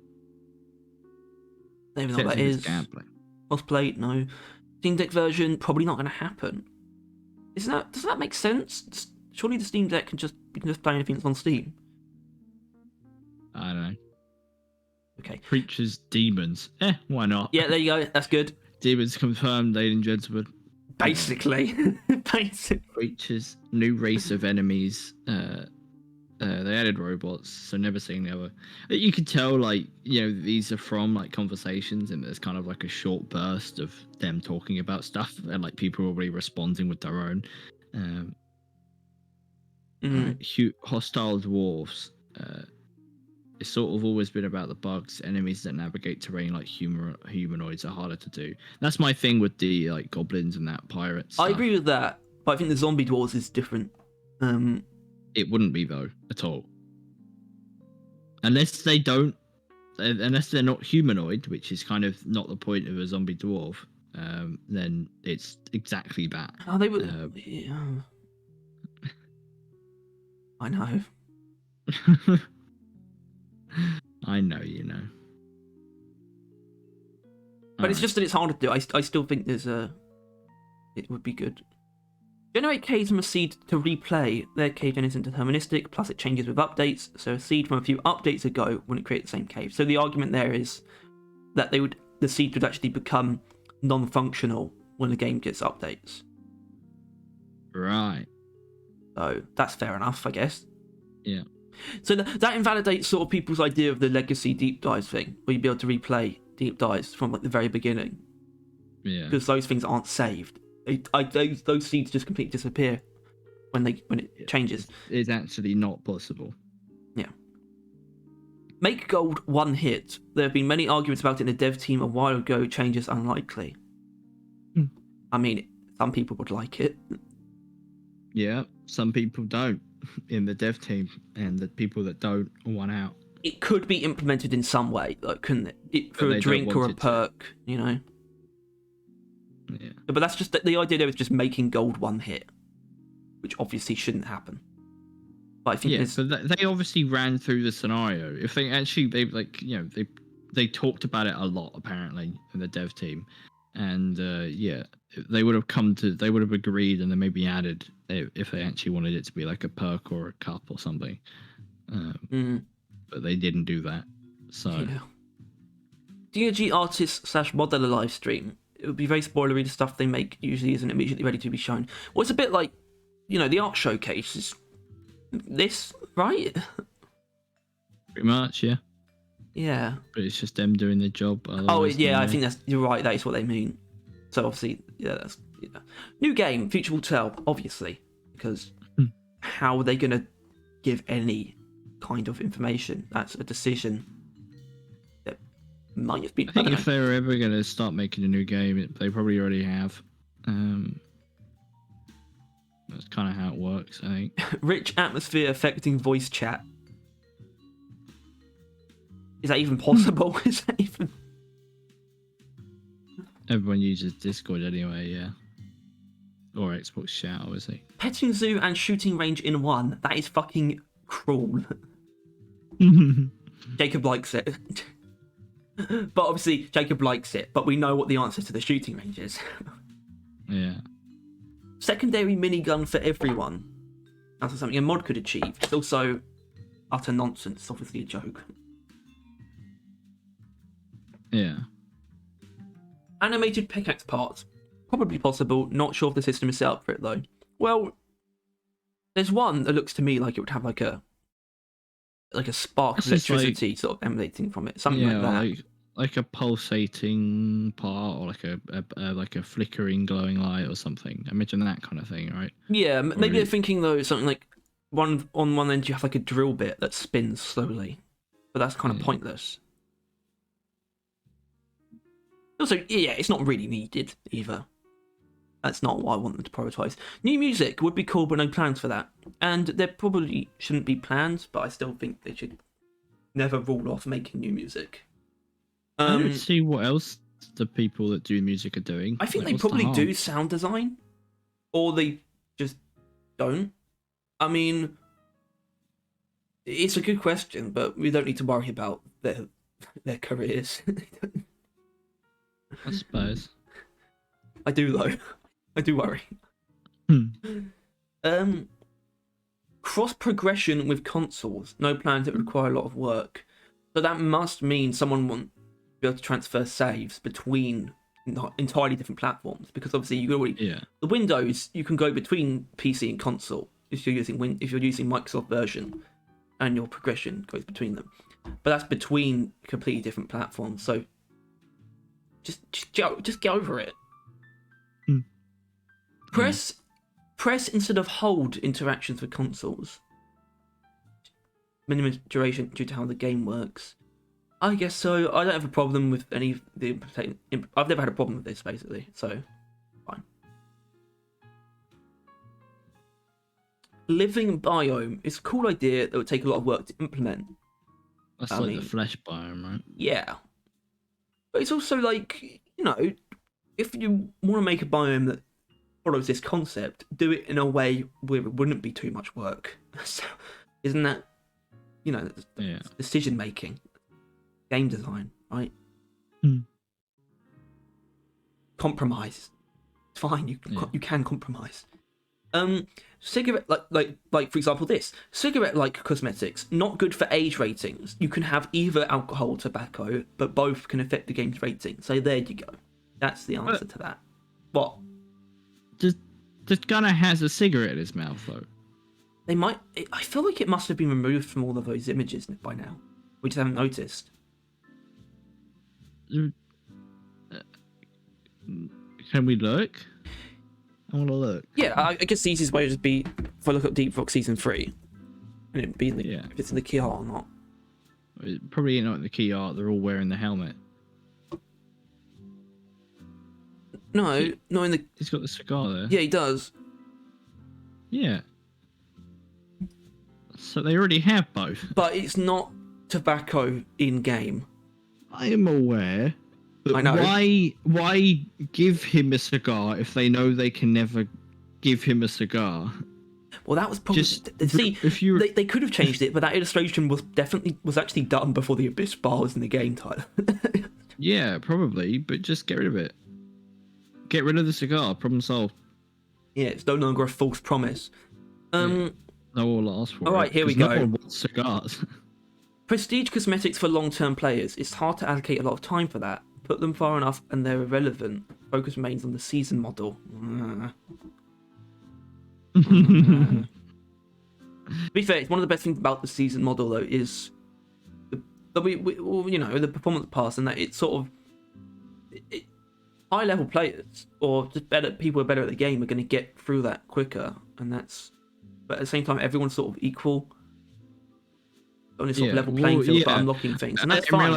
I don't even know what that is. Gambling. Cosplay, no. Steam Deck version, probably not going to happen. Doesn't that make sense? Surely the Steam Deck can just play anything that's on Steam. I don't know. Okay. Creatures, demons. Why not? Yeah, there you go. That's good. Demons confirmed, ladies and gentlemen. Basically. Creatures, new race of enemies. They added robots, so never seeing the other. You could tell, like, these are from like conversations, and there's kind of like a short burst of them talking about stuff, and like people probably responding with their own. Hostile dwarves. It's sort of always been about the bugs. Enemies that navigate terrain like humanoids are harder to do. That's my thing with the like goblins and that pirates. I agree with that, but I think the zombie dwarves is different. It wouldn't be though at all, unless they're not humanoid, which is kind of not the point of a zombie dwarf. Then it's exactly that. Oh, they would. Yeah. I know. I know, you know. But it's just that it's hard to do. I still think it would be good. Generate caves from a seed to replay. Their cave gen isn't deterministic, plus it changes with updates, so a seed from a few updates ago wouldn't create the same cave. So the argument there is that the seed would actually become non-functional when the game gets updates. Right. So that's fair enough, I guess. Yeah. So that invalidates sort of people's idea of the legacy deep dives thing, where you'd be able to replay deep dives from like the very beginning. Yeah. Because those things aren't saved. Those seeds just completely disappear when it changes. It's actually not possible. Yeah. Make gold one hit. There have been many arguments about it in the dev team a while ago. Change is unlikely. I mean, some people would like it. Yeah, some people don't in the dev team, and the people that don't want out. It could be implemented in some way, like, couldn't it? For a drink or a perk, you know? Yeah. But that's just the idea there is just making gold one hit, which obviously shouldn't happen. But I think but they obviously ran through the scenario. If they actually, they talked about it a lot apparently in the dev team, and they would have agreed and then maybe added if they actually wanted it to be like a perk or a cup or something. But they didn't do that. So DRG artist / modeler live stream. It would be very spoilery. The stuff they make usually isn't immediately ready to be shown. Well, it's a bit like, the art showcase is this, right? Pretty much, yeah. Yeah. But it's just them doing their job. Oh, yeah, I think you're right. That is what they mean. So obviously, new game. Future will tell, obviously, because how are they going to give any kind of information? That's a decision that might have been. I think if they were ever going to start making a new game, they probably already have. That's kind of how it works, I think. Rich atmosphere affecting voice chat. Is that even possible? Is that even... Everyone uses Discord anyway, yeah. Or Xbox chat, obviously. Petting zoo and shooting range in one. That is fucking cruel. Jacob likes it. But obviously, Jacob likes it. But we know what the answer to the shooting range is. Yeah. Secondary minigun for everyone. That's something a mod could achieve. It's also utter nonsense. It's obviously a joke. Yeah. Animated pickaxe parts. Probably possible. Not sure if the system is set up for it, though. Well, there's one that looks to me like it would have like a spark of electricity sort of emanating from it. Something like that. Like a pulsating part, or like a flickering glowing light or something. Imagine that kind of thing, right? Yeah, maybe they're thinking though something like on one end you have like a drill bit that spins slowly, but that's kind of pointless. Also, yeah, it's not really needed either. That's not what I want them to prioritise. New music would be cool, but no plans for that. And there probably shouldn't be plans, but I still think they should never rule off making new music. I don't see what else the people that do music are doing. I think they probably do sound design, or they just don't. I mean, it's a good question, but we don't need to worry about their careers. I suppose. I do though. I do worry. Cross progression with consoles. No plans that require a lot of work. So that must mean someone won't be able to transfer saves between entirely different platforms, because obviously the Windows you can go between PC and console if you're using Microsoft version, and your progression goes between them. But that's between completely different platforms. So just get over it. Press instead of hold interactions with consoles. Minimum duration due to how the game works. I guess so. I don't have a problem with any of the I've never had a problem with this, basically, so fine. Living biome is a cool idea that would take a lot of work to implement. That's the flesh biome, right? Yeah. But it's also like, if you want to make a biome that follows this concept, do it in a way where it wouldn't be too much work. So, isn't that, decision making, game design, right? Compromise. It's fine. You can compromise. Cigarette like for example this cigarette-like cosmetics, not good for age ratings. You can have either alcohol or tobacco, but both can affect the game's rating. So there you go. That's the answer to that. What? The gunner has a cigarette in his mouth, though. They might. I feel like it must have been removed from all of those images by now. We just haven't noticed. Can we look? I want to look. Yeah, I guess the easiest way would just be if I look up Deep Rock Season 3, and it'd be if it's in the key art or not. Probably not the key art. They're all wearing the helmet. No, not in the. He's got the cigar there. Yeah, he does. Yeah. So they already have both. But it's not tobacco in game. I am aware. But I know. Why give him a cigar if they know they can never give him a cigar? Well, that was probably. They could have changed it, but that illustration was actually done before the Abyss bar was in the game, Tyler. Yeah, probably, but just get rid of it. Get rid of the cigar. Problem solved. Yeah, it's no longer a false promise. No one will ask for it. All right, here we go. No one wants cigars. Prestige cosmetics for long-term players. It's hard to allocate a lot of time for that. Put them far enough and they're irrelevant. Focus remains on the season model. To be fair, it's one of the best things about the season model, though, is the performance pass, and that it's sort of high-level players or just better people who are better at the game are going to get through that quicker, and that's. But at the same time, everyone's sort of equal on this sort of level playing field for unlocking things, and that's fine.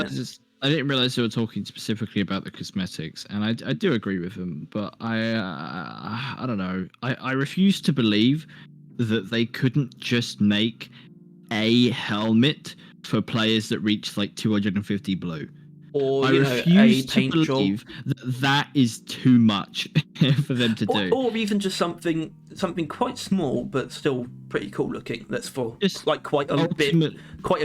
I didn't realize they were talking specifically about the cosmetics, and I do agree with them, but I don't know. I refuse to believe that they couldn't just make a helmet for players that reach like 250 blue. Or I refuse to believe that is too much for them to do. Or even just something quite small but still pretty cool looking. That's for just like quite a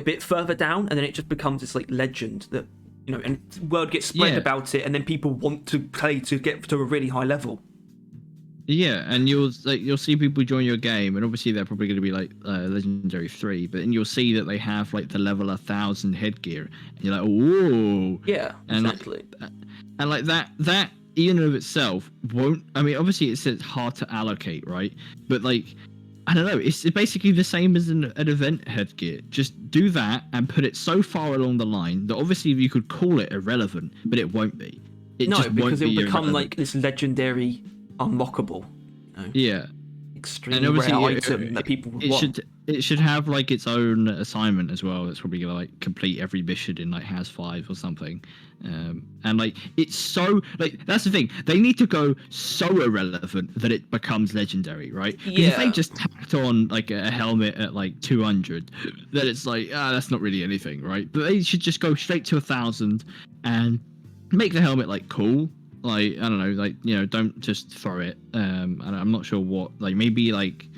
bit further down, and then it just becomes this like legend that and word gets spread about it, and then people want to play to get to a really high level. Yeah, and you'll see people join your game, and obviously they're probably going to be like Legendary 3, but then you'll see that they have like the level 1000 headgear, and you're like, whoa, yeah, exactly. And like that in and of itself won't. I mean, obviously it's hard to allocate, right? But like, I don't know. It's basically the same as an event headgear. Just do that and put it so far along the line that obviously you could call it irrelevant, but it won't be. Because it will become like this legendary. Unlockable, yeah, extremely rare item that people would want. It should have like its own assignment as well. It's probably gonna like complete every mission in like Has 5 or something, and like it's so like that's the thing. They need to go so irrelevant that it becomes legendary, right? Because if they just tacked on like a helmet at like 200, then it's like that's not really anything, right? But they should just go straight to 1000 and make the helmet like cool. Like, I don't know, like, don't just throw it. And I'm not sure what, like, maybe like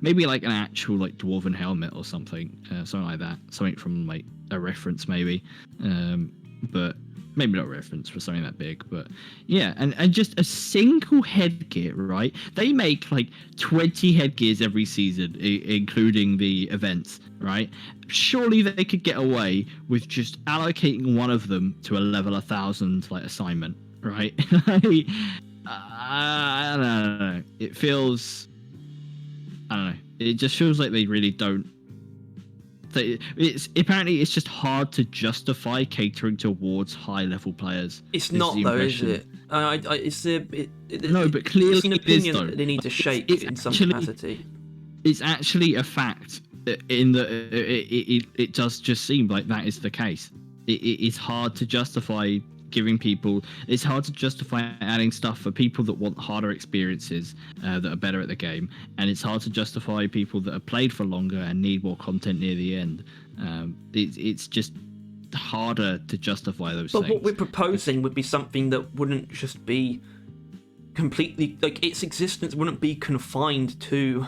an actual like dwarven helmet or something like that. Something from like a reference maybe. But maybe not a reference for something that big. But yeah, and just a single headgear, right? They make like 20 headgears every season, including the events, right? Surely they could get away with just allocating one of them to a level 1000 like assignment. Right, I don't know. It feels, I don't know. It just feels like they really don't. It's just hard to justify catering towards high-level players. It's not though, is it? No, but clearly it's an opinion it is, that they need to shake in some capacity. It's actually a fact in that it does just seem like that is the case. It's hard to justify. It's hard to justify adding stuff for people that want harder experiences that are better at the game, and it's hard to justify people that have played for longer and need more content near the end. It's just harder to justify those things. But what we're proposing would be something that wouldn't just be completely like its existence wouldn't be confined to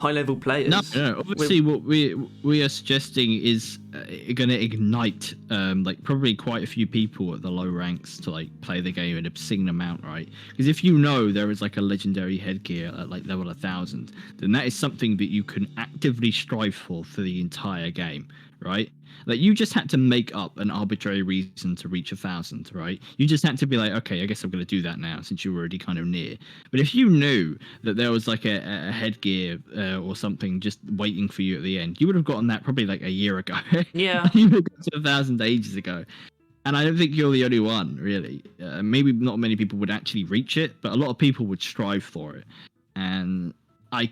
high-level players. No. Obviously, what we are suggesting is going to ignite like probably quite a few people at the low ranks to like play the game an obscene amount, right? Because if there is like a legendary headgear at like level 1000, then that is something that you can actively strive for the entire game, right? Like you just had to make up an arbitrary reason to reach 1000, right? You just had to be like, okay, I guess I'm going to do that now since you're already kind of near. But if you knew that there was like a headgear or something just waiting for you at the end, you would have gotten that probably like a year ago. Yeah, you would have got to 1000 ages ago. And I don't think you're the only one, really. Maybe not many people would actually reach it, but a lot of people would strive for it. And I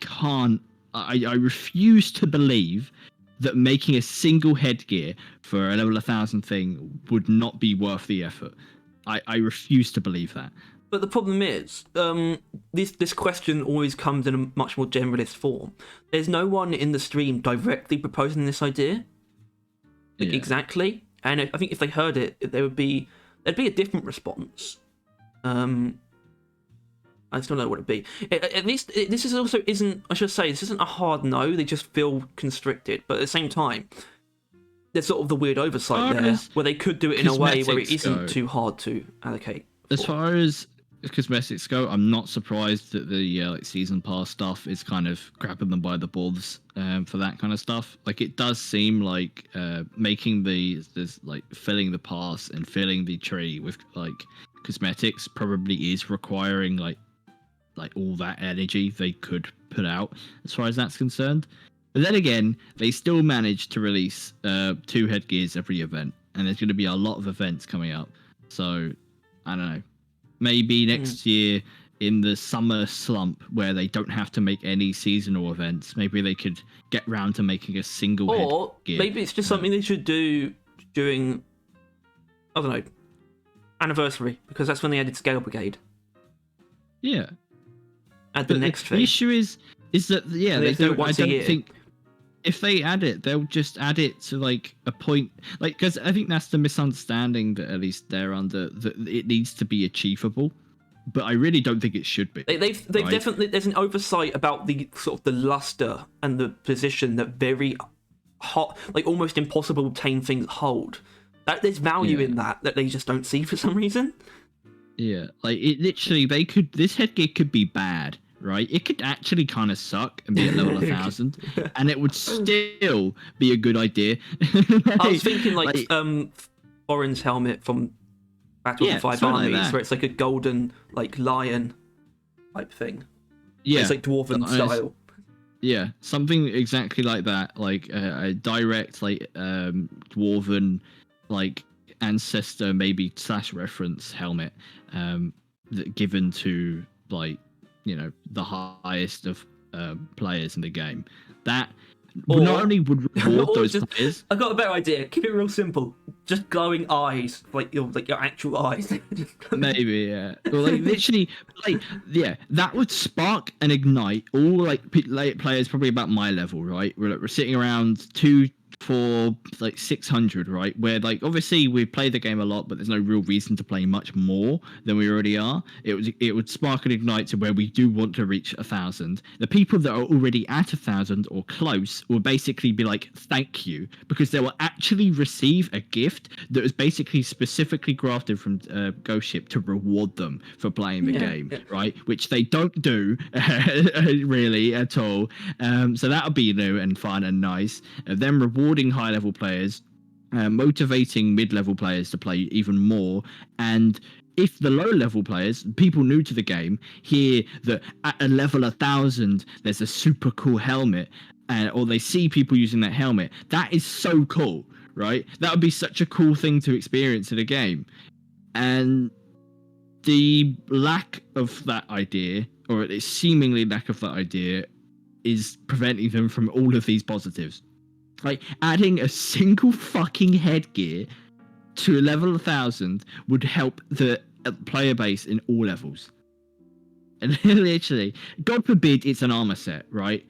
refuse to believe that making a single headgear for a level 1,000 thing would not be worth the effort. I refuse to believe that. But the problem is, this question always comes in a much more generalist form. There's no one in the stream directly proposing this idea. Exactly. And I think if they heard it, there'd be a different response. I still don't know what it'd be. At least this is also isn't. I should say this isn't a hard no. They just feel constricted, but at the same time, there's sort of the weird oversight there, where they could do it in a way where it isn't too hard to allocate. As far as cosmetics go, I'm not surprised that the like season pass stuff is kind of grabbing them by the balls for that kind of stuff. Like it does seem like making this like filling the pass and filling the tree with like cosmetics probably is requiring like all that energy they could put out as far as that's concerned. But then again, they still managed to release 2 headgears every event, and there's going to be a lot of events coming up. So I don't know. Maybe next year in the summer slump where they don't have to make any seasonal events, maybe they could get round to making a single headgear. Maybe it's just something they should do during, I don't know, anniversary, because that's when they added Scale Brigade. Yeah. Add the next thing. The issue is that they don't. I don't think if they add it, they'll just add it to like a point, like because I think that's the misunderstanding that at least they're under, that it needs to be achievable, but I really don't think it should be. They've right? Definitely, there's an oversight about the sort of the luster and the position that very hot, like almost impossible to obtain things hold. That there's value in that they just don't see for some reason. Yeah, like it literally, this headgear could be bad. Right, it could actually kind of suck and be at level 1,000, and it would still be a good idea. I was thinking like Thorin's helmet from Battle of the Five Armies, where it's like a golden like lion type thing. Yeah, it's like dwarven style. Yeah, something exactly like that, like a direct like dwarven like ancestor maybe / reference helmet that given to like, you know, the highest of players in the game. That not only would reward those players. I've got a better idea. Keep it real simple. Just glowing eyes, like your actual eyes. Maybe, yeah. Well, like literally, like that would spark and ignite all like players probably about my level, right? We're sitting around 600, right? Where like obviously we play the game a lot, but there's no real reason to play much more than we already are. It would spark and ignite to where we do want to reach 1,000. The people that are already at 1,000 or close will basically be like, thank you, because they will actually receive a gift that was basically specifically grafted from Ghost Ship to reward them for playing the game, right? Which they don't do really at all. So that'll be new and fun and nice. Then rewarding high-level players, motivating mid-level players to play even more, and if the low-level players, people new to the game, hear that at a level 1,000 there's a super cool helmet, or they see people using that helmet, that is so cool, right? That would be such a cool thing to experience in a game. And the lack of that idea, or its seemingly lack of that idea, is preventing them from all of these positives. Like, adding a single fucking headgear to a level 1,000 would help the player base in all levels. And literally, God forbid it's an armor set, right?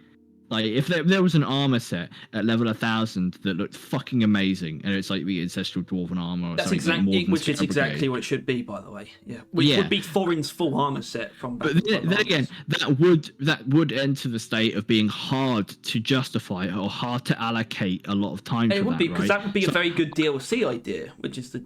Like, if there was an armor set at level 1,000 that looked fucking amazing, and it's like the ancestral dwarven armor, or something, which is exactly what it should be, by the way. Yeah, which would be Thorin's full armor set from. But then again, that would enter the state of being hard to justify or hard to allocate a lot of time. It would be, because that would be a very good DLC idea, which is the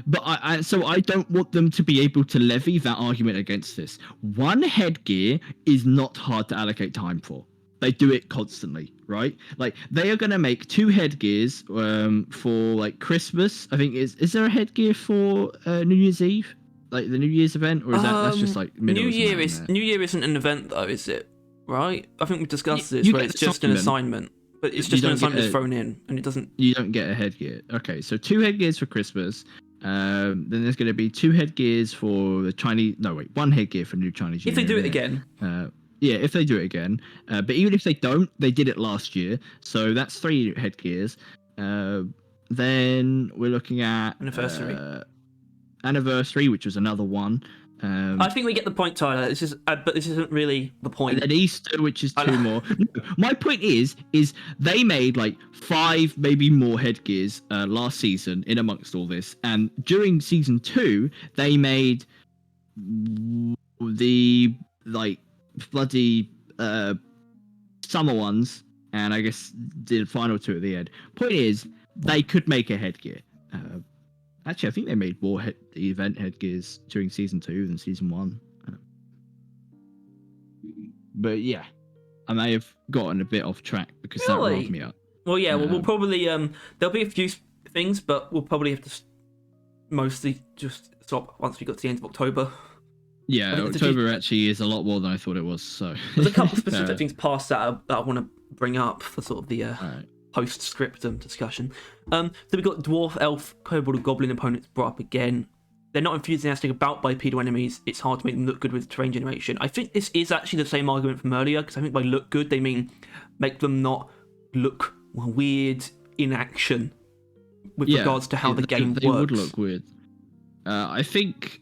But I don't want them to be able to levy that argument against this. One headgear is not hard to allocate time for. They do it constantly, right? Like, they are going to make 2 headgears for like Christmas. I think is there a headgear for New Year's Eve, like the New Year's event, or is that's just like New Year isn't an event though, is it? Right? I think we discussed this, where it's just an assignment, but it's just an assignment thrown in, and it doesn't. You don't get a headgear. Okay, so 2 headgears for Christmas. Then there's going to be 2 headgears for the Chinese. No, wait, 1 headgear for new Chinese. If they do it again. Yeah, if they do it again. But even if they don't, they did it last year, so that's 3 headgears. Then we're looking at anniversary, which was another one. I think we get the point, Tyler. This is, but this isn't really the point. And then Easter, which is 2 more. No, my point is they made like 5, maybe more headgears last season in amongst all this, and during season 2, they made the like bloody summer ones, and I guess the final 2 at the end. Point is, they could make a headgear. Actually, I think they made more event headgears during season 2 than season 1. But yeah, I may have gotten a bit off track because that rolled me up. Well, yeah, we'll probably there'll be a few things, but we'll probably have to mostly just stop once we got to the end of October. Yeah, October actually is a lot more than I thought it was. So there's a couple specific things past that I want to bring up for sort of the post-scriptum discussion. So we've got dwarf, elf, kobold, and goblin opponents brought up again. They're not enthusiastic about bipedal enemies. It's hard to make them look good with terrain generation. I think this is actually the same argument from earlier, because I think by look good, they mean make them not look weird in action with regards to how the game works. They would look weird. I think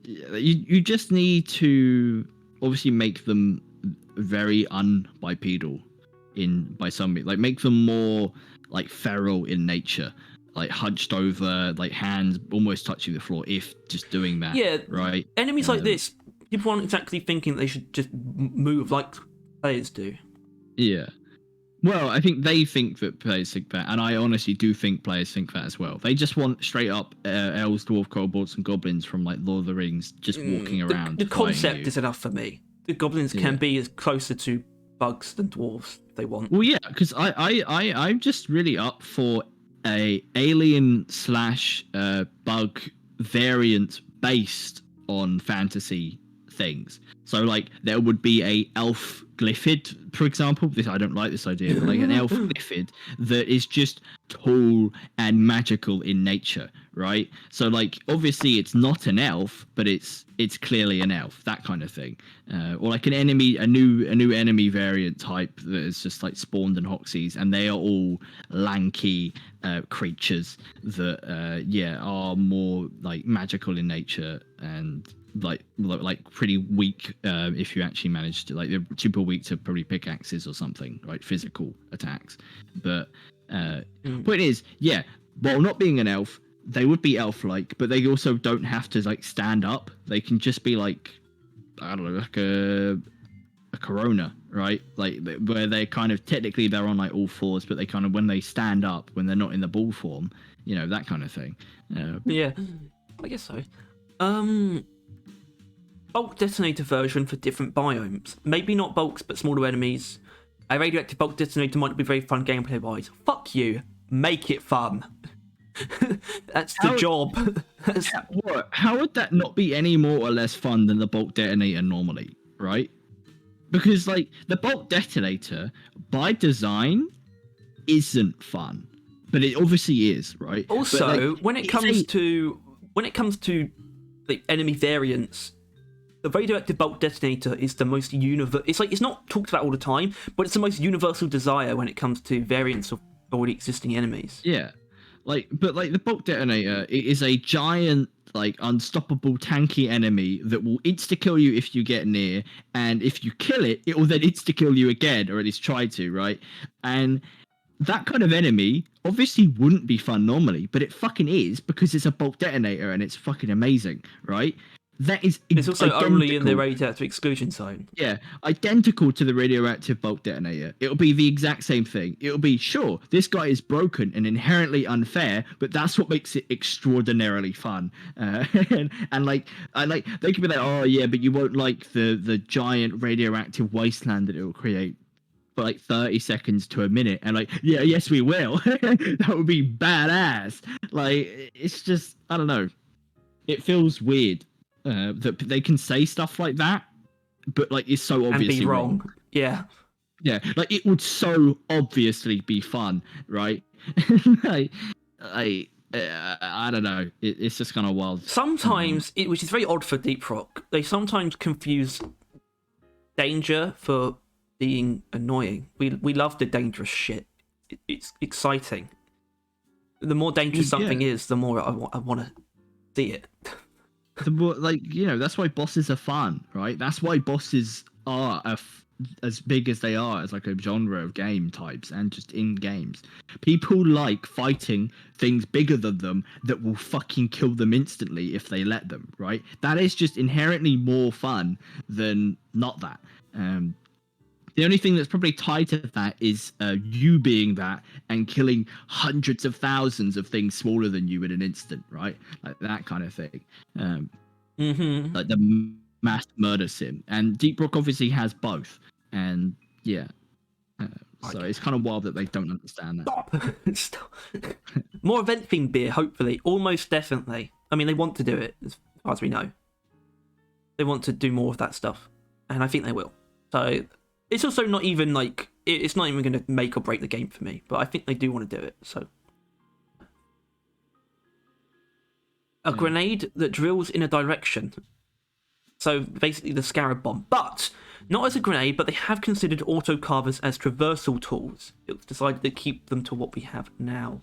you just need to obviously make them very unbipedal by some, like make them more like feral in nature, like hunched over, like hands almost touching the floor, if just doing that. Yeah, right. Enemies like this, people aren't exactly thinking they should just move like players do. Yeah. Well, I think they think that players think that, and I honestly do think players think that as well. They just want straight up elves, dwarf, kobolds, and goblins from like Lord of the Rings just walking around. The concept is enough for me. The goblins can be as closer to bugs than dwarves if they want. Well, yeah, because I'm just really up for a alien / bug variant based on fantasy things. So like there would be a elf glyphid, for example. I don't like this idea, but like an elf glyphid that is just tall and magical in nature, right? So like obviously it's not an elf, but it's clearly an elf, that kind of thing. Or like a new enemy variant type that is just like spawned in Hoxies, and they are all lanky creatures that are more like magical in nature and like pretty weak if you actually manage to, like, they're super weak to probably pickaxes or something, right? Physical attacks. But point is, while not being an elf, they would be elf-like, but they also don't have to like stand up. They can just be like, I don't know, like a corona, right? Like where they kind of technically they're on like all fours, but they kind of, when they stand up, when they're not in the ball form, you know, that kind of thing. Yeah, I guess so. Bulk detonator version for different biomes. Maybe not bulks, but smaller enemies. A radioactive bulk detonator might be very fun gameplay wise. Fuck you. Make it fun. That's the job. How would that not be any more or less fun than the bulk detonator normally, right? Because like the bulk detonator by design isn't fun, but it obviously is, right? Also, but, like, when it comes to the enemy variants, the radioactive bulk detonator is the most universal. It's not talked about all the time, but it's the most universal desire when it comes to variants of already existing enemies. Yeah, but the bulk detonator is a giant, like, unstoppable tanky enemy that will insta-kill you if you get near, and if you kill it, it will then insta-kill you again, or at least try to, right? And that kind of enemy obviously wouldn't be fun normally, but it fucking is, because it's a bulk detonator and it's fucking amazing, right? That is it's also only in the radioactive exclusion zone. Yeah, identical to the radioactive bulk detonator. It'll be the exact same thing. It'll be, sure, this guy is broken and inherently unfair, but that's what makes it extraordinarily fun. And they could be like, oh yeah, but you won't like the giant radioactive wasteland that it will create for like 30 seconds to a minute. And like, yeah, yes we will. That would be badass. Like, it's just, I don't know. It feels weird. That they can say stuff like that, but like it's so obviously and be wrong. Yeah, like it would so obviously be fun, right? I don't know. It's just kind of wild. Sometimes, which is very odd for Deep Rock, they sometimes confuse danger for being annoying. We love the dangerous shit. It's exciting. The more dangerous something is, the more I want to see it. The more, like, that's why bosses are fun, right? That's why bosses are as big as they are as like a genre of game types and just in games. People like fighting things bigger than them that will fucking kill them instantly if they let them, right? That is just inherently more fun than not that. The only thing that's probably tied to that is you being that and killing hundreds of thousands of things smaller than you in an instant, right? Like that kind of thing. Like the mass murder sim. And Deep Rock obviously has both. And yeah. So it's kind of wild that they don't understand that. Stop. More event-themed beer, hopefully. Almost definitely. I mean, they want to do it, as far as we know. They want to do more of that stuff. And I think they will. So... it's also not even like it's not even going to make or break the game for me, but I think they do want to do it. So, a grenade that drills in a direction. So basically, the Scarab bomb, but not as a grenade. But they have considered auto carvers as traversal tools. It's decided to keep them to what we have now.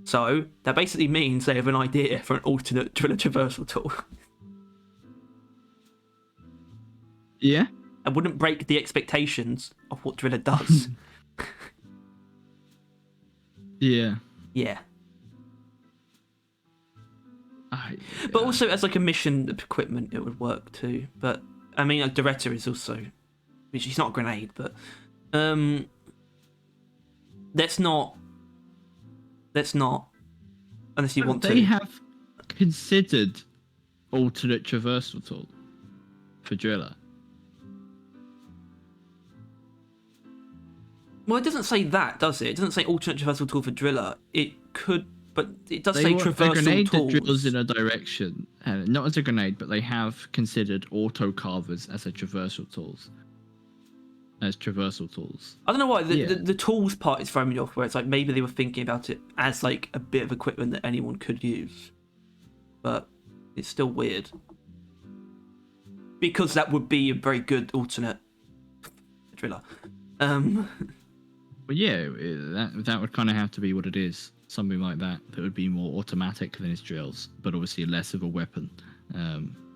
So that basically means they have an idea for an alternate driller traversal tool. Yeah. I wouldn't break the expectations of what Driller does. Yeah. Yeah. But also as like a mission equipment, it would work too. But I mean, like Doretta is also, which is not a grenade, but let's not. Unless you want to. They have considered alternate traversal tool for Driller. Well, it doesn't say that, does it? It doesn't say alternate traversal tool for Driller. It could, but it does say traversal a grenade tools. that drills in a direction, not as a grenade, but they have considered auto carvers as a traversal tools. As traversal tools. I don't know why the tools part is throwing me off. Where it's like maybe they were thinking about it as like a bit of equipment that anyone could use, but it's still weird because that would be a very good alternate Driller. But yeah, that would kind of have to be what it is. Something like that would be more automatic than his drills, but obviously less of a weapon.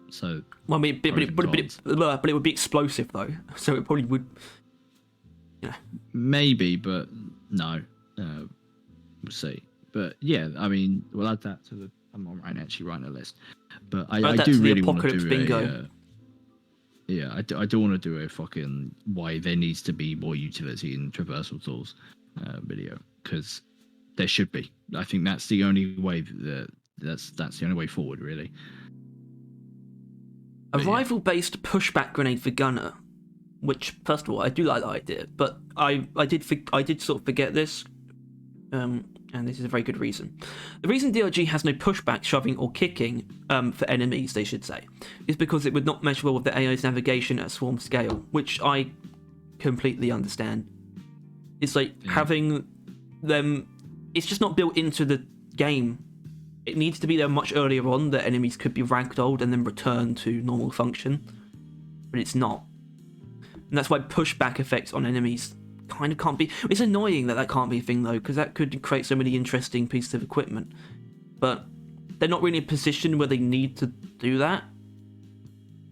So. Well, I mean, but it would be explosive though, so it probably would. Yeah. Maybe, but no. We'll see. But yeah, I mean, we'll add that to the. I'm actually writing a list, but I do really want to do bingo. Yeah, I do want to do a fucking why there needs to be more utility in traversal tools video, because there should be. I think that's the only way that's the only way forward, really. A rifle-based pushback grenade for gunner, which first of all I do like the idea, but I did sort of forget this, and this is a very good reason. The reason DRG has no pushback, shoving, or kicking for enemies, they should say, is because it would not mesh well with the AI's navigation at swarm scale, which I completely understand. It's like having them... it's just not built into the game. It needs to be there much earlier on that enemies could be ragdolled and then return to normal function, but it's not. And that's why pushback effects on enemies kind of can't be... it's annoying that can't be a thing though, because that could create so many interesting pieces of equipment, but they're not really in a position where they need to do that,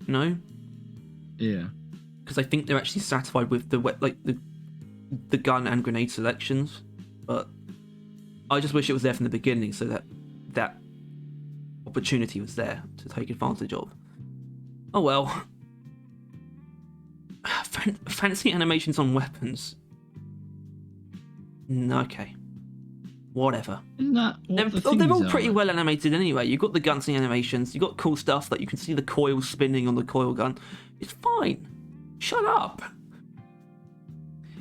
you know? Yeah. Because I think they're actually satisfied with the gun and grenade selections, but I just wish it was there from the beginning so that opportunity was there to take advantage of. Oh well. Fancy animations on weapons. Okay. Whatever. Isn't that what they're all pretty well animated anyway. You've got the gunsling animations, you've got cool stuff that you can see the coil spinning on the coil gun. It's fine. Shut up.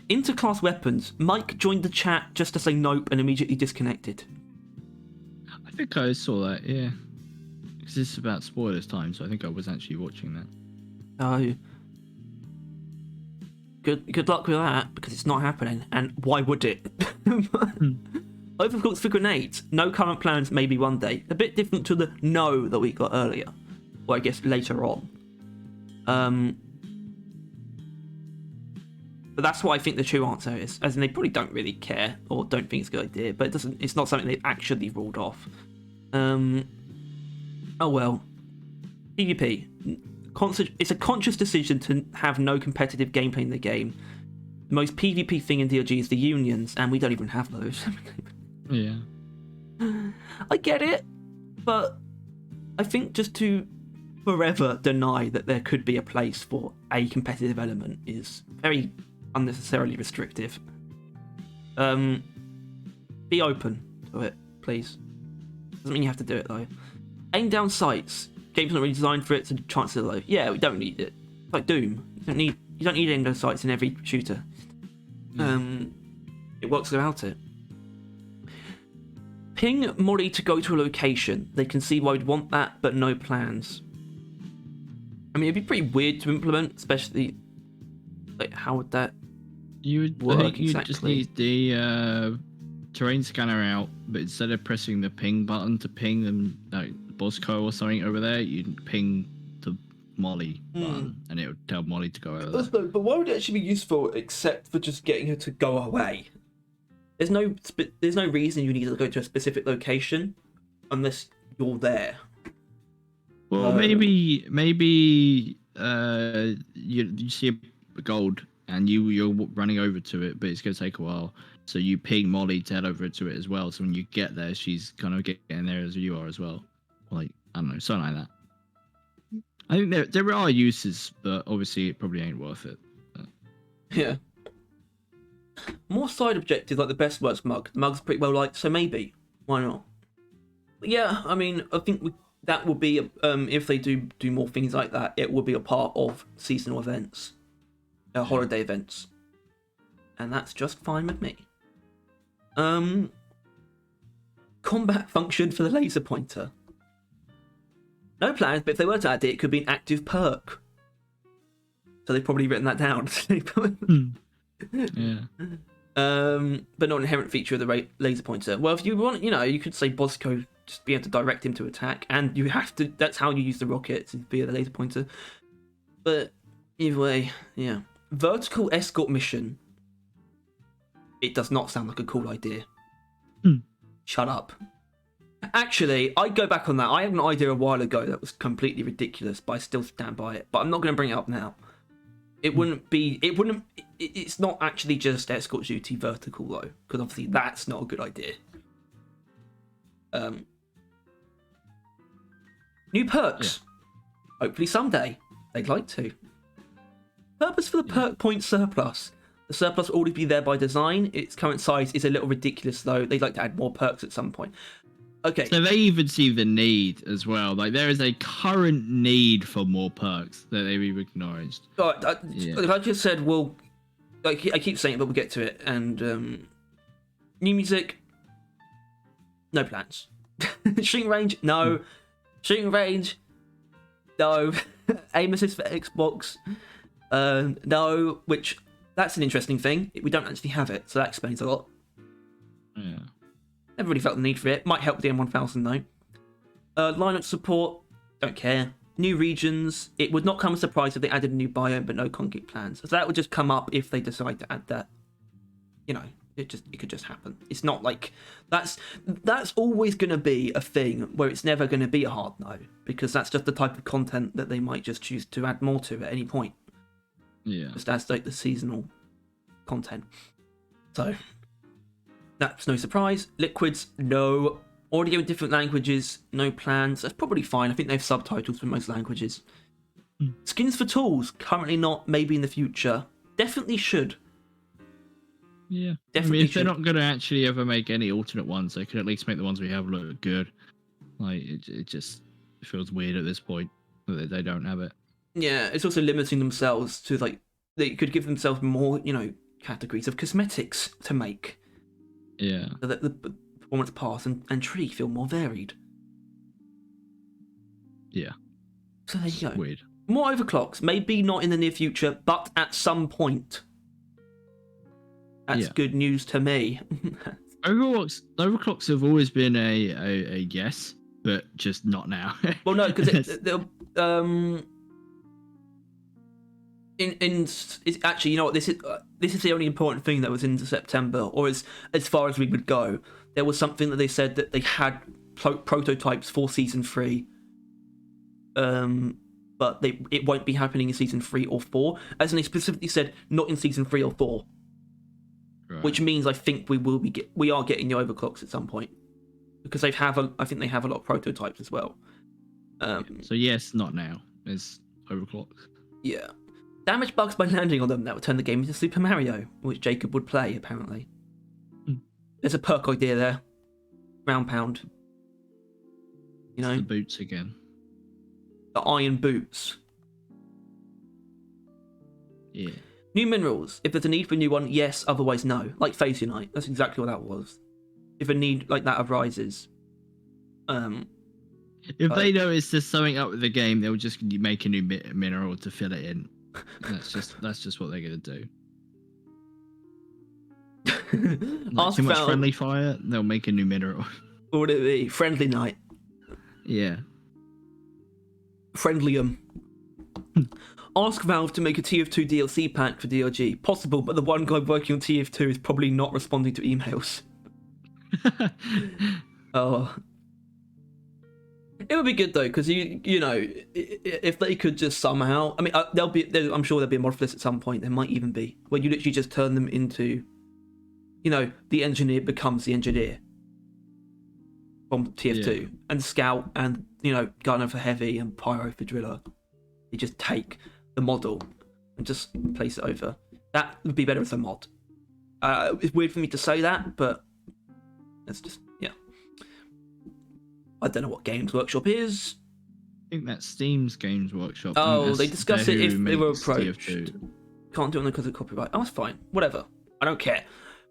Interclass weapons. Mike joined the chat just to say nope and immediately disconnected. I think I saw that, yeah. Because this is about spoilers time, so I think I was actually watching that. Oh. Good luck with that, because it's not happening, and why would it? Overclocked for grenades. No current plans, maybe one day. A bit different to the no that we got earlier. Or I guess later on. But that's what I think the true answer is. As in, they probably don't really care or don't think it's a good idea. But it's not something they've actually ruled off. Oh well. PvP. It's a conscious decision to have no competitive gameplay in the game. The most PvP thing in DRG is the unions, and we don't even have those. Yeah. I get it, but I think just to forever deny that there could be a place for a competitive element is very unnecessarily restrictive. Be open to it, please. Doesn't mean you have to do it though. Aim down sights. Game's not really designed for it, so chances are low. Yeah, we don't need it. It's like Doom. You don't need aim down sights in every shooter. It works without it. Ping Molly to go to a location. They can see why we'd want that, but no plans. I mean, it'd be pretty weird to implement, especially like how would that work? I think you'd just need the terrain scanner out, but instead of pressing the ping button to ping them, like Bosco or something over there, you'd ping the Molly button, and it would tell Molly to go over there. But why would it actually be useful except for just getting her to go away? There's no reason you need to go to a specific location unless you're there. Well, maybe you see a gold and you're running over to it, but it's going to take a while. So you ping Molly to head over to it as well. So when you get there, she's kind of getting there as you are as well. Like, I don't know, something like that. I think there are uses, but obviously it probably ain't worth it. But... Yeah. More side objectives like the best works mug. The mug's pretty well liked, so maybe. Why not? But yeah, I mean, I think that will be, if they do more things like that, it will be a part of seasonal events. Holiday events. And that's just fine with me. Combat function for the laser pointer. No plans, but if they were to add it, it could be an active perk. So they've probably written that down. Yeah. But not an inherent feature of the laser pointer. Well, if you want, you could say Bosco just be able to direct him to attack, and you have to. That's how you use the rockets via the laser pointer. But either way, yeah. Vertical escort mission. It does not sound like a cool idea. Shut up. Actually, I'd go back on that. I had an idea a while ago that was completely ridiculous, but I still stand by it. But I'm not going to bring it up now. It's not actually just escort duty vertical though, because obviously that's not a good idea. New perks. Yeah. Hopefully someday they'd like to. Purpose for the perk point surplus. The surplus will always be there by design. Its current size is a little ridiculous though. They'd like to add more perks at some point. Okay. So they even see the need as well. Like there is a current need for more perks that they've acknowledged. Like I just said, I keep saying it, but we'll get to it. And new music, no plans. Shooting range, no. Shooting range, no. Aim assist for Xbox, no. Which that's an interesting thing. We don't actually have it, so that explains a lot. Yeah. Never really felt the need for it. Might help the M1000 though. Linux support, don't care. New regions, it would not come as a surprise if they added a new biome, but no concrete plans. So that would just come up if they decide to add that. It could just happen. It's not like that's always going to be a thing where it's never going to be a hard no, because that's just the type of content that they might just choose to add more to at any point. Yeah. Just as like the seasonal content. So that's no surprise. Liquids, no. Audio in different languages, no plans. That's probably fine. I think they have subtitles for most languages. Skins for tools, currently not, maybe in the future. Definitely should. Yeah. Definitely if they're not going to actually ever make any alternate ones, they could at least make the ones we have look good. Like, it just feels weird at this point that they don't have it. Yeah, it's also limiting themselves to, like, they could give themselves more, categories of cosmetics to make. Yeah. So that the performance path and tree feel more varied. Yeah. So there you go. Weird. More overclocks, maybe not in the near future, but at some point. That's good news to me. Overclocks have always been a yes, but just not now. Well, no, because it's actually, this is this is the only important thing that was in September, or as far as we would go. There was something that they said that they had prototypes for Season 3, but it won't be happening in Season 3 or 4, as in they specifically said not in Season 3 or 4. Right. Which means I think we are getting the overclocks at some point, because I think they have a lot of prototypes as well. So yes, not now. There's overclocks. Yeah. Damage bugs by landing on them that would turn the game into Super Mario, which Jacob would play, apparently. There's a perk idea there. Round pound. You know? It's the boots again. The iron boots. Yeah. New minerals. If there's a need for a new one, yes, otherwise no. Like Phase Unite. That's exactly what that was. If a need like that arises. If they notice there's something up with the game, they'll just make a new mineral to fill it in. That's just what they're gonna do. Like too much friendly fire, they'll make a new mineral. What would it be? Friendly night. Yeah. Friendlium. Ask Valve to make a TF2 DLC pack for DRG. Possible, but the one guy working on TF2 is probably not responding to emails. Oh. It would be good though, because you know, if they could just somehow, I mean, I'm sure there'll be a mod for this at some point. There might even be where you literally just turn them into, you know, the engineer becomes the engineer from TF2, and Scout and, you know, Gunner for Heavy and Pyro for Driller. You just take the model and just place it over. That would be better as a mod. It's weird for me to say that, but it's just, yeah. I don't know what Games Workshop is. I think that's Steam's Games Workshop. Oh, they discuss it if they were approached. Can't do it because of copyright. Oh, it's fine. Whatever. I don't care.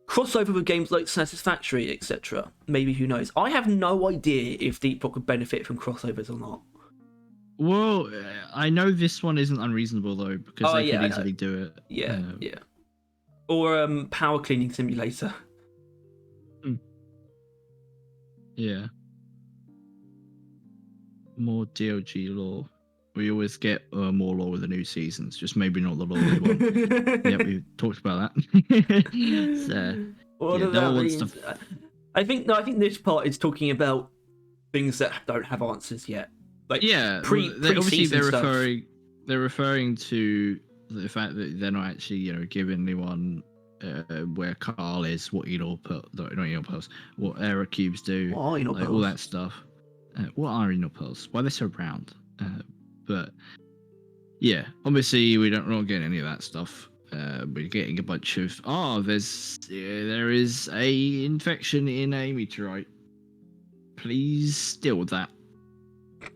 Crossover with games like Satisfactory, etc. Maybe, who knows? I have no idea if Deep Rock would benefit from crossovers or not. Well, I know this one isn't unreasonable though, because they could easily do it. Yeah, yeah. Or Power Cleaning Simulator. Yeah. More DLG lore. We always get more lore with the new seasons, just maybe not the lore we want. Yeah, we talked about that. So, what does that mean? I think this part is talking about things that don't have answers yet. Like obviously they're referring to the fact that they're not actually, you know, giving anyone where Carl is, what what error cubes do, all that stuff. What are Enor Pearls? Why are they so round? But yeah, obviously we're not getting any of that stuff. We're getting a bunch of there is a infection in a meteorite. Please deal with that.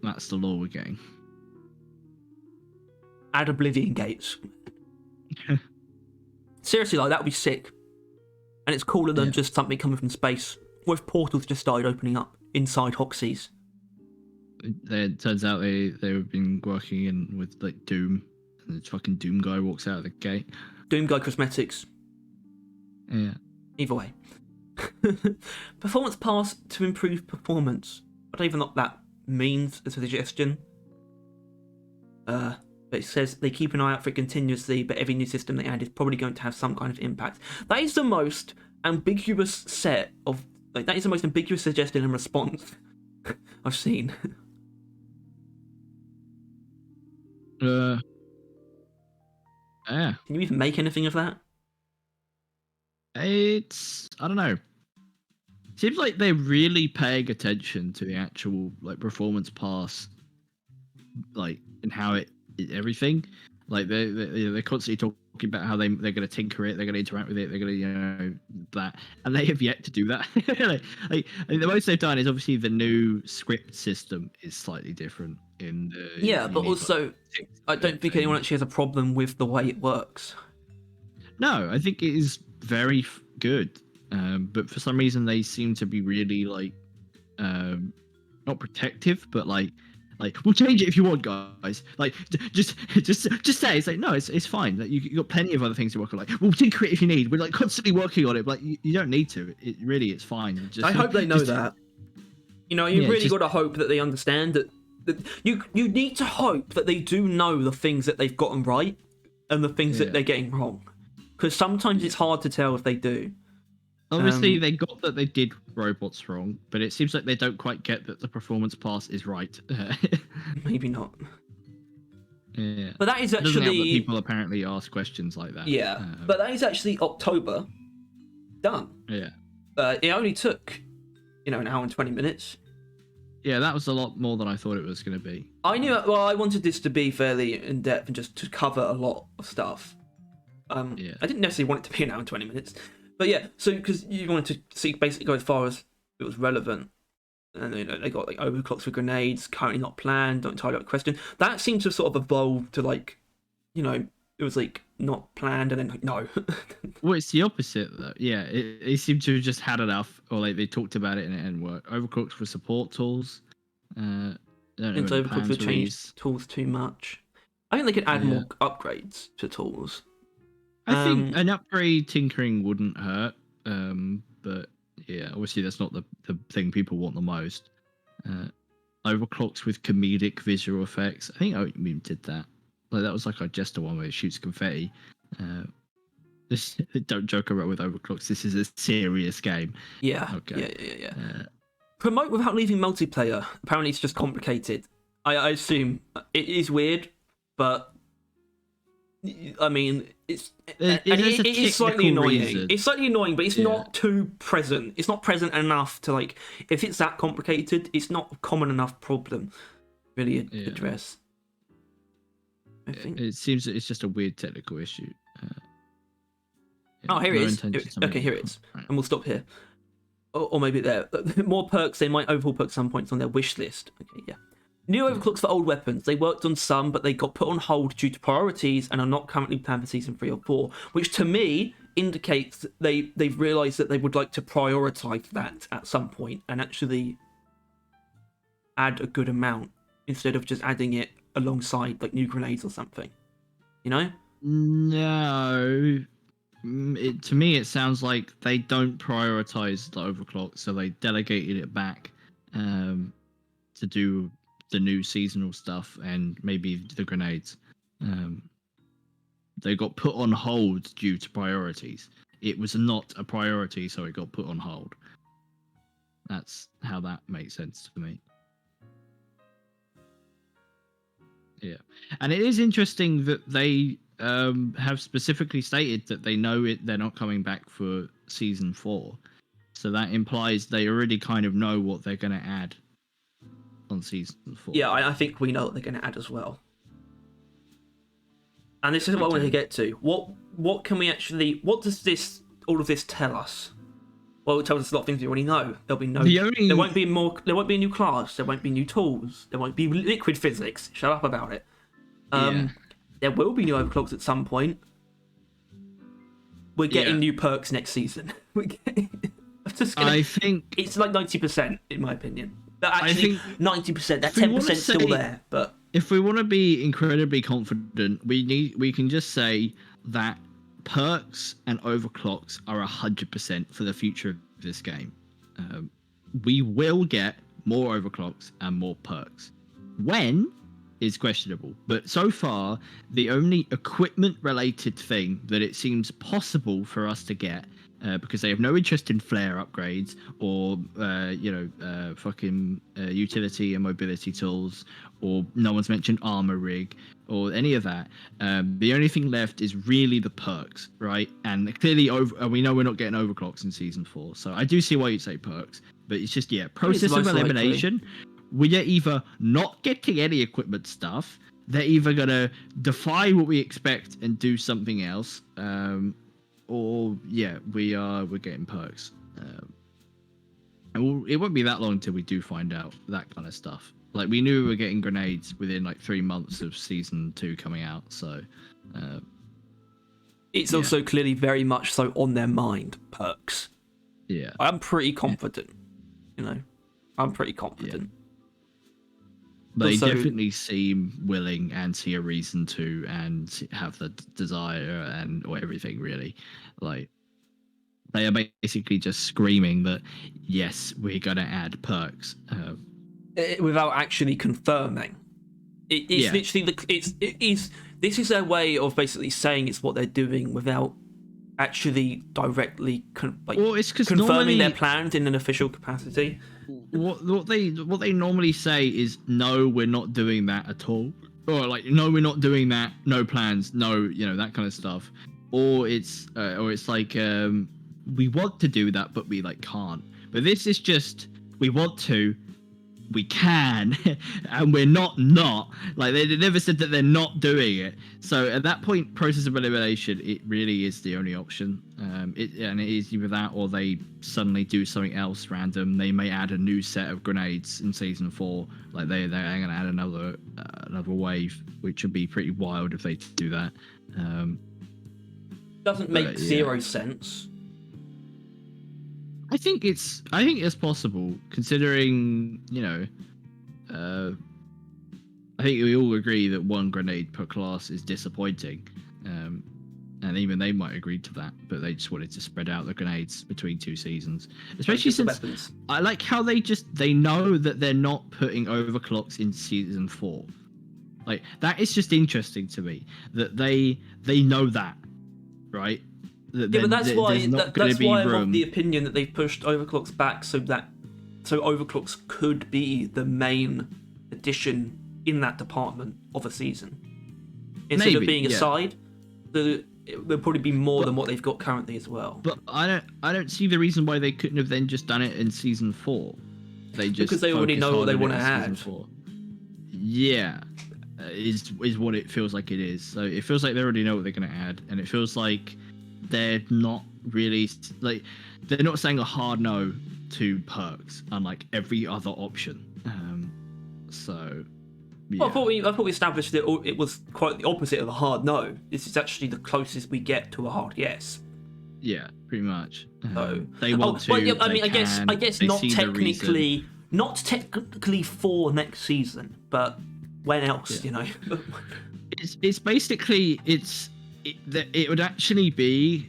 That's the lore we're getting. Add Oblivion Gates. Seriously, like that would be sick. And it's cooler than just something coming from space. What if portals just started opening up inside Hoxies? It turns out they've been working in with like Doom, and the fucking Doom guy walks out of the gate. Doom guy cosmetics. Yeah. Either way. Performance pass to improve performance. I don't even know what that means as a suggestion. But it says they keep an eye out for it continuously, but every new system they add is probably going to have some kind of impact. That is the most ambiguous that is the most ambiguous suggestion and response I've seen. Yeah. Can you even make anything of that? I don't know. Seems like they're really paying attention to the actual like performance pass, like and how everything. Like they're constantly talking about how they're going to tinker it, they're going to interact with it, they're going to that, and they have yet to do that. like the most they've done is obviously the new script system is slightly different in the but also I don't think anyone actually has a problem with the way it works. No, I think it is very good, but for some reason they seem to be really like not protective, but like we'll change it if you want, guys. Like just say it's like no, it's fine. Like you got plenty of other things to work on. Like we'll tinker it if you need. We're like constantly working on it, but like you don't need to. It's fine. I hope they know that. You know, you really got to hope that they understand that you need to hope that they do know the things that they've gotten right and the things that they're getting wrong. because sometimes it's hard to tell if they do. Obviously, they got that they did robots wrong, but it seems like they don't quite get that the performance pass is right. Maybe not. Yeah, but that is it doesn't help actually that people apparently ask questions like that. Yeah, but that is actually October done. Yeah. It only took, an hour and 20 minutes. Yeah, that was a lot more than I thought it was going to be. I wanted this to be fairly in depth and just to cover a lot of stuff. I didn't necessarily want it to be an hour and 20 minutes. But yeah, so because you wanted to see basically go as far as it was relevant. And they got like overclocks for grenades, currently not planned, not entirely out of question. That seemed to sort of evolve to it was like not planned and then like no. Well, it's the opposite though. Yeah, it seemed to have just had enough, or like they talked about it and it didn't work. Overclocks for support tools. I don't know. Overclocks would change tools too much. I think they could add more upgrades to tools. I think an upgrade tinkering wouldn't hurt. But yeah, obviously that's not the thing people want the most. Overclocks with comedic visual effects. I think Oatmeal did that. Like that was like our Jester one where it shoots confetti. Don't joke around with overclocks. This is a serious game. Yeah. Okay. Yeah. Promote without leaving multiplayer. Apparently, it's just complicated. I assume it is weird, but I mean, it is slightly annoying. Reason. It's slightly annoying, but it's not too present. It's not present enough to like. If it's that complicated, it's not a common enough problem. Really address. I think it seems that it's just a weird technical issue. Here it is. Okay, here it is, and we'll stop here. Or maybe there. More perks. They might overhaul perks some points on their wish list. Okay, yeah. New overclocks for old weapons. They worked on some, but they got put on hold due to priorities and are not currently planned for Season 3 or 4, which to me indicates that they've realised that they would like to prioritise that at some point and actually add a good amount instead of just adding it alongside like new grenades or something. No. To me, it sounds like they don't prioritize the overclock, so they delegated it back to do the new seasonal stuff and maybe the grenades. They got put on hold due to priorities. It was not a priority, so it got put on hold. That's how that makes sense to me. Yeah, and it is interesting that they have specifically stated that they know they're not coming back for Season 4. So that implies they already kind of know what they're going to add on Season 4. Yeah, I think we know what they're going to add as well. And this is what I wanted to get to. What can we actually... What does all of this tell us? Well, it tells us a lot of things we already know. There won't be a new class. There won't be new tools. There won't be liquid physics. Shut up about it. There will be new overclocks at some point. We're getting new perks next season. I think it's like 90%, in my opinion. But actually, 90%. That 10% still there. But if we want to be incredibly confident, we can just say that perks and overclocks are 100% for the future of this game. We will get more overclocks and more perks. When is questionable, but so far the only equipment related thing that it seems possible for us to get, because they have no interest in flare upgrades or utility and mobility tools, or no one's mentioned armor rig or any of that. The only thing left is really the perks, right? And clearly we know we're not getting overclocks in Season 4, so I do see why you'd say perks, but it's just process of elimination. We are either not getting any equipment stuff, they're either gonna defy what we expect and do something else, or we're getting perks. And it won't be that long until we do find out that kind of stuff. Like, we knew we were getting grenades within like 3 months of Season 2 coming out, so it's also clearly very much so on their mind, perks. Yeah, I'm pretty confident. I'm pretty confident. Yeah. They definitely seem willing and see a reason to, and have the desire or everything, really. Like, they are basically just screaming that yes, we're gonna add perks without actually confirming. It's literally this is their way of basically saying it's what they're doing without actually directly well, it's confirming normally, their plans in an official capacity. What they normally say is, no, we're not doing that at all, or like, no, we're not doing that, no plans, no, that kind of stuff, or it's like, we want to do that but we like can't. But this is just, we want to, we can, and we're not like, they never said that they're not doing it. So at that point, process of elimination, it really is the only option. It is either that, or they suddenly do something else random. They may add a new set of grenades in season 4, like they're gonna add another wave, which would be pretty wild if they do that. Doesn't make zero sense. I think it's possible, considering, I think we all agree that 1 grenade per class is disappointing, and even they might agree to that, but they just wanted to spread out the grenades between 2 seasons, especially since I like how they know that they're not putting overclocks in season 4. Like, that is just interesting to me, that they know that, right? But that's why I'm of the opinion that they've pushed overclocks back so overclocks could be the main addition in that department of a season, instead of being a side. There'll probably be more than what they've got currently as well. But I don't see the reason why they couldn't have then just done it in season 4. Because they already know what they want to add. Yeah, is what it feels like it is. So it feels like they already know what they're going to add, and it feels like they're not really, like, they're not saying a hard no to perks, unlike every other option. So yeah. Well, I thought we established that it was quite the opposite of a hard no. This is actually the closest we get to a hard yes. Yeah, pretty much. So they want to. Well, yeah, I mean, I guess not technically for next season, but when else, It's basically it would actually be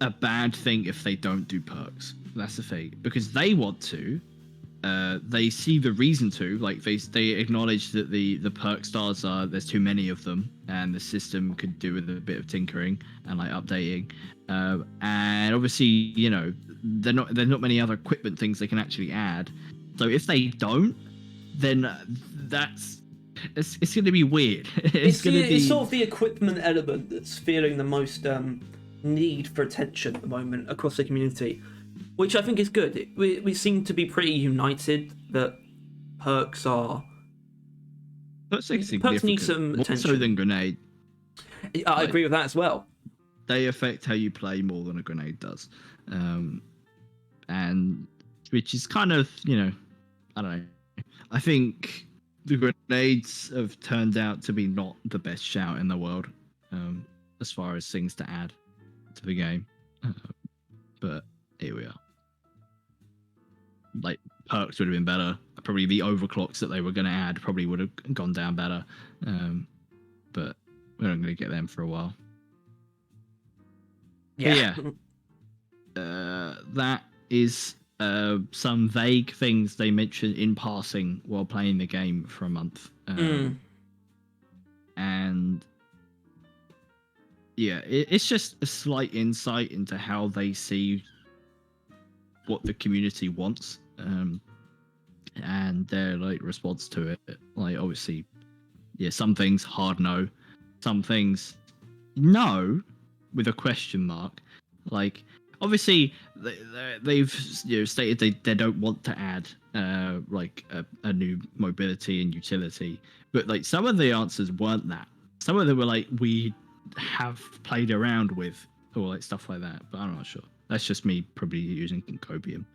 a bad thing if they don't do perks. That's the thing, because they want to. They see the reason to, like, they acknowledge that the perk stars there's too many of them, and the system could do with a bit of tinkering and like updating. And obviously, there's not many other equipment things they can actually add. So if they don't, then it's going to be weird. It's sort of the equipment element that's feeling the most need for attention at the moment across the community, which I think is good. We seem to be pretty united that perks need some attention. More so than grenade. I agree with that as well. They affect how you play more than a grenade does, and which is kind of, I don't know. I think the grenades have turned out to be not the best shout in the world, as far as things to add to the game. But here we are. Like, perks would have been better. Probably the overclocks that they were going to add probably would have gone down better. But we're not going to get them for a while. Yeah. That is some vague things they mentioned in passing while playing the game for a month. And yeah, it's just a slight insight into how they see what the community wants, and their like response to it. Like, obviously, yeah, some things hard no, some things no with a question mark. Like, obviously they've stated they don't want to add like a new mobility and utility, but like some of the answers weren't that. Some of them were like, we have played around with, or like stuff like that, but I'm not sure. That's just me probably using copium.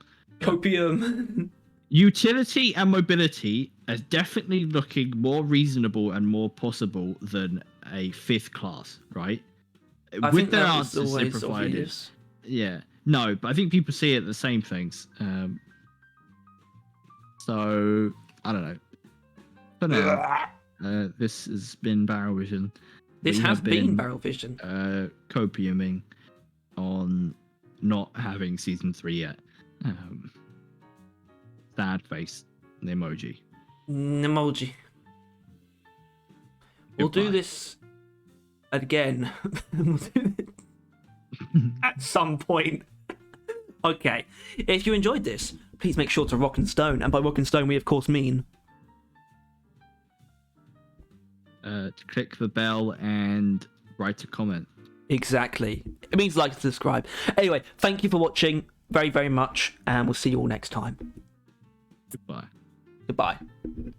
Utility and mobility are definitely looking more reasonable and more possible than a 5th class, right? With their answers they provided. Obvious. Yeah. No, but I think people see it the same things. So, I don't know. For now, this has been Barrel Vision. This has been Barrel Vision. Copiuming on not having season 3 yet. Sad face. Emoji. Emoji. We'll do this again. at some point. Okay, if you enjoyed this, please make sure to rock and stone, and by rock and stone we of course mean to click the bell and write a comment. Exactly. It means like and subscribe. Anyway, thank you for watching very, very much, and we'll see you all next time. Goodbye. Goodbye.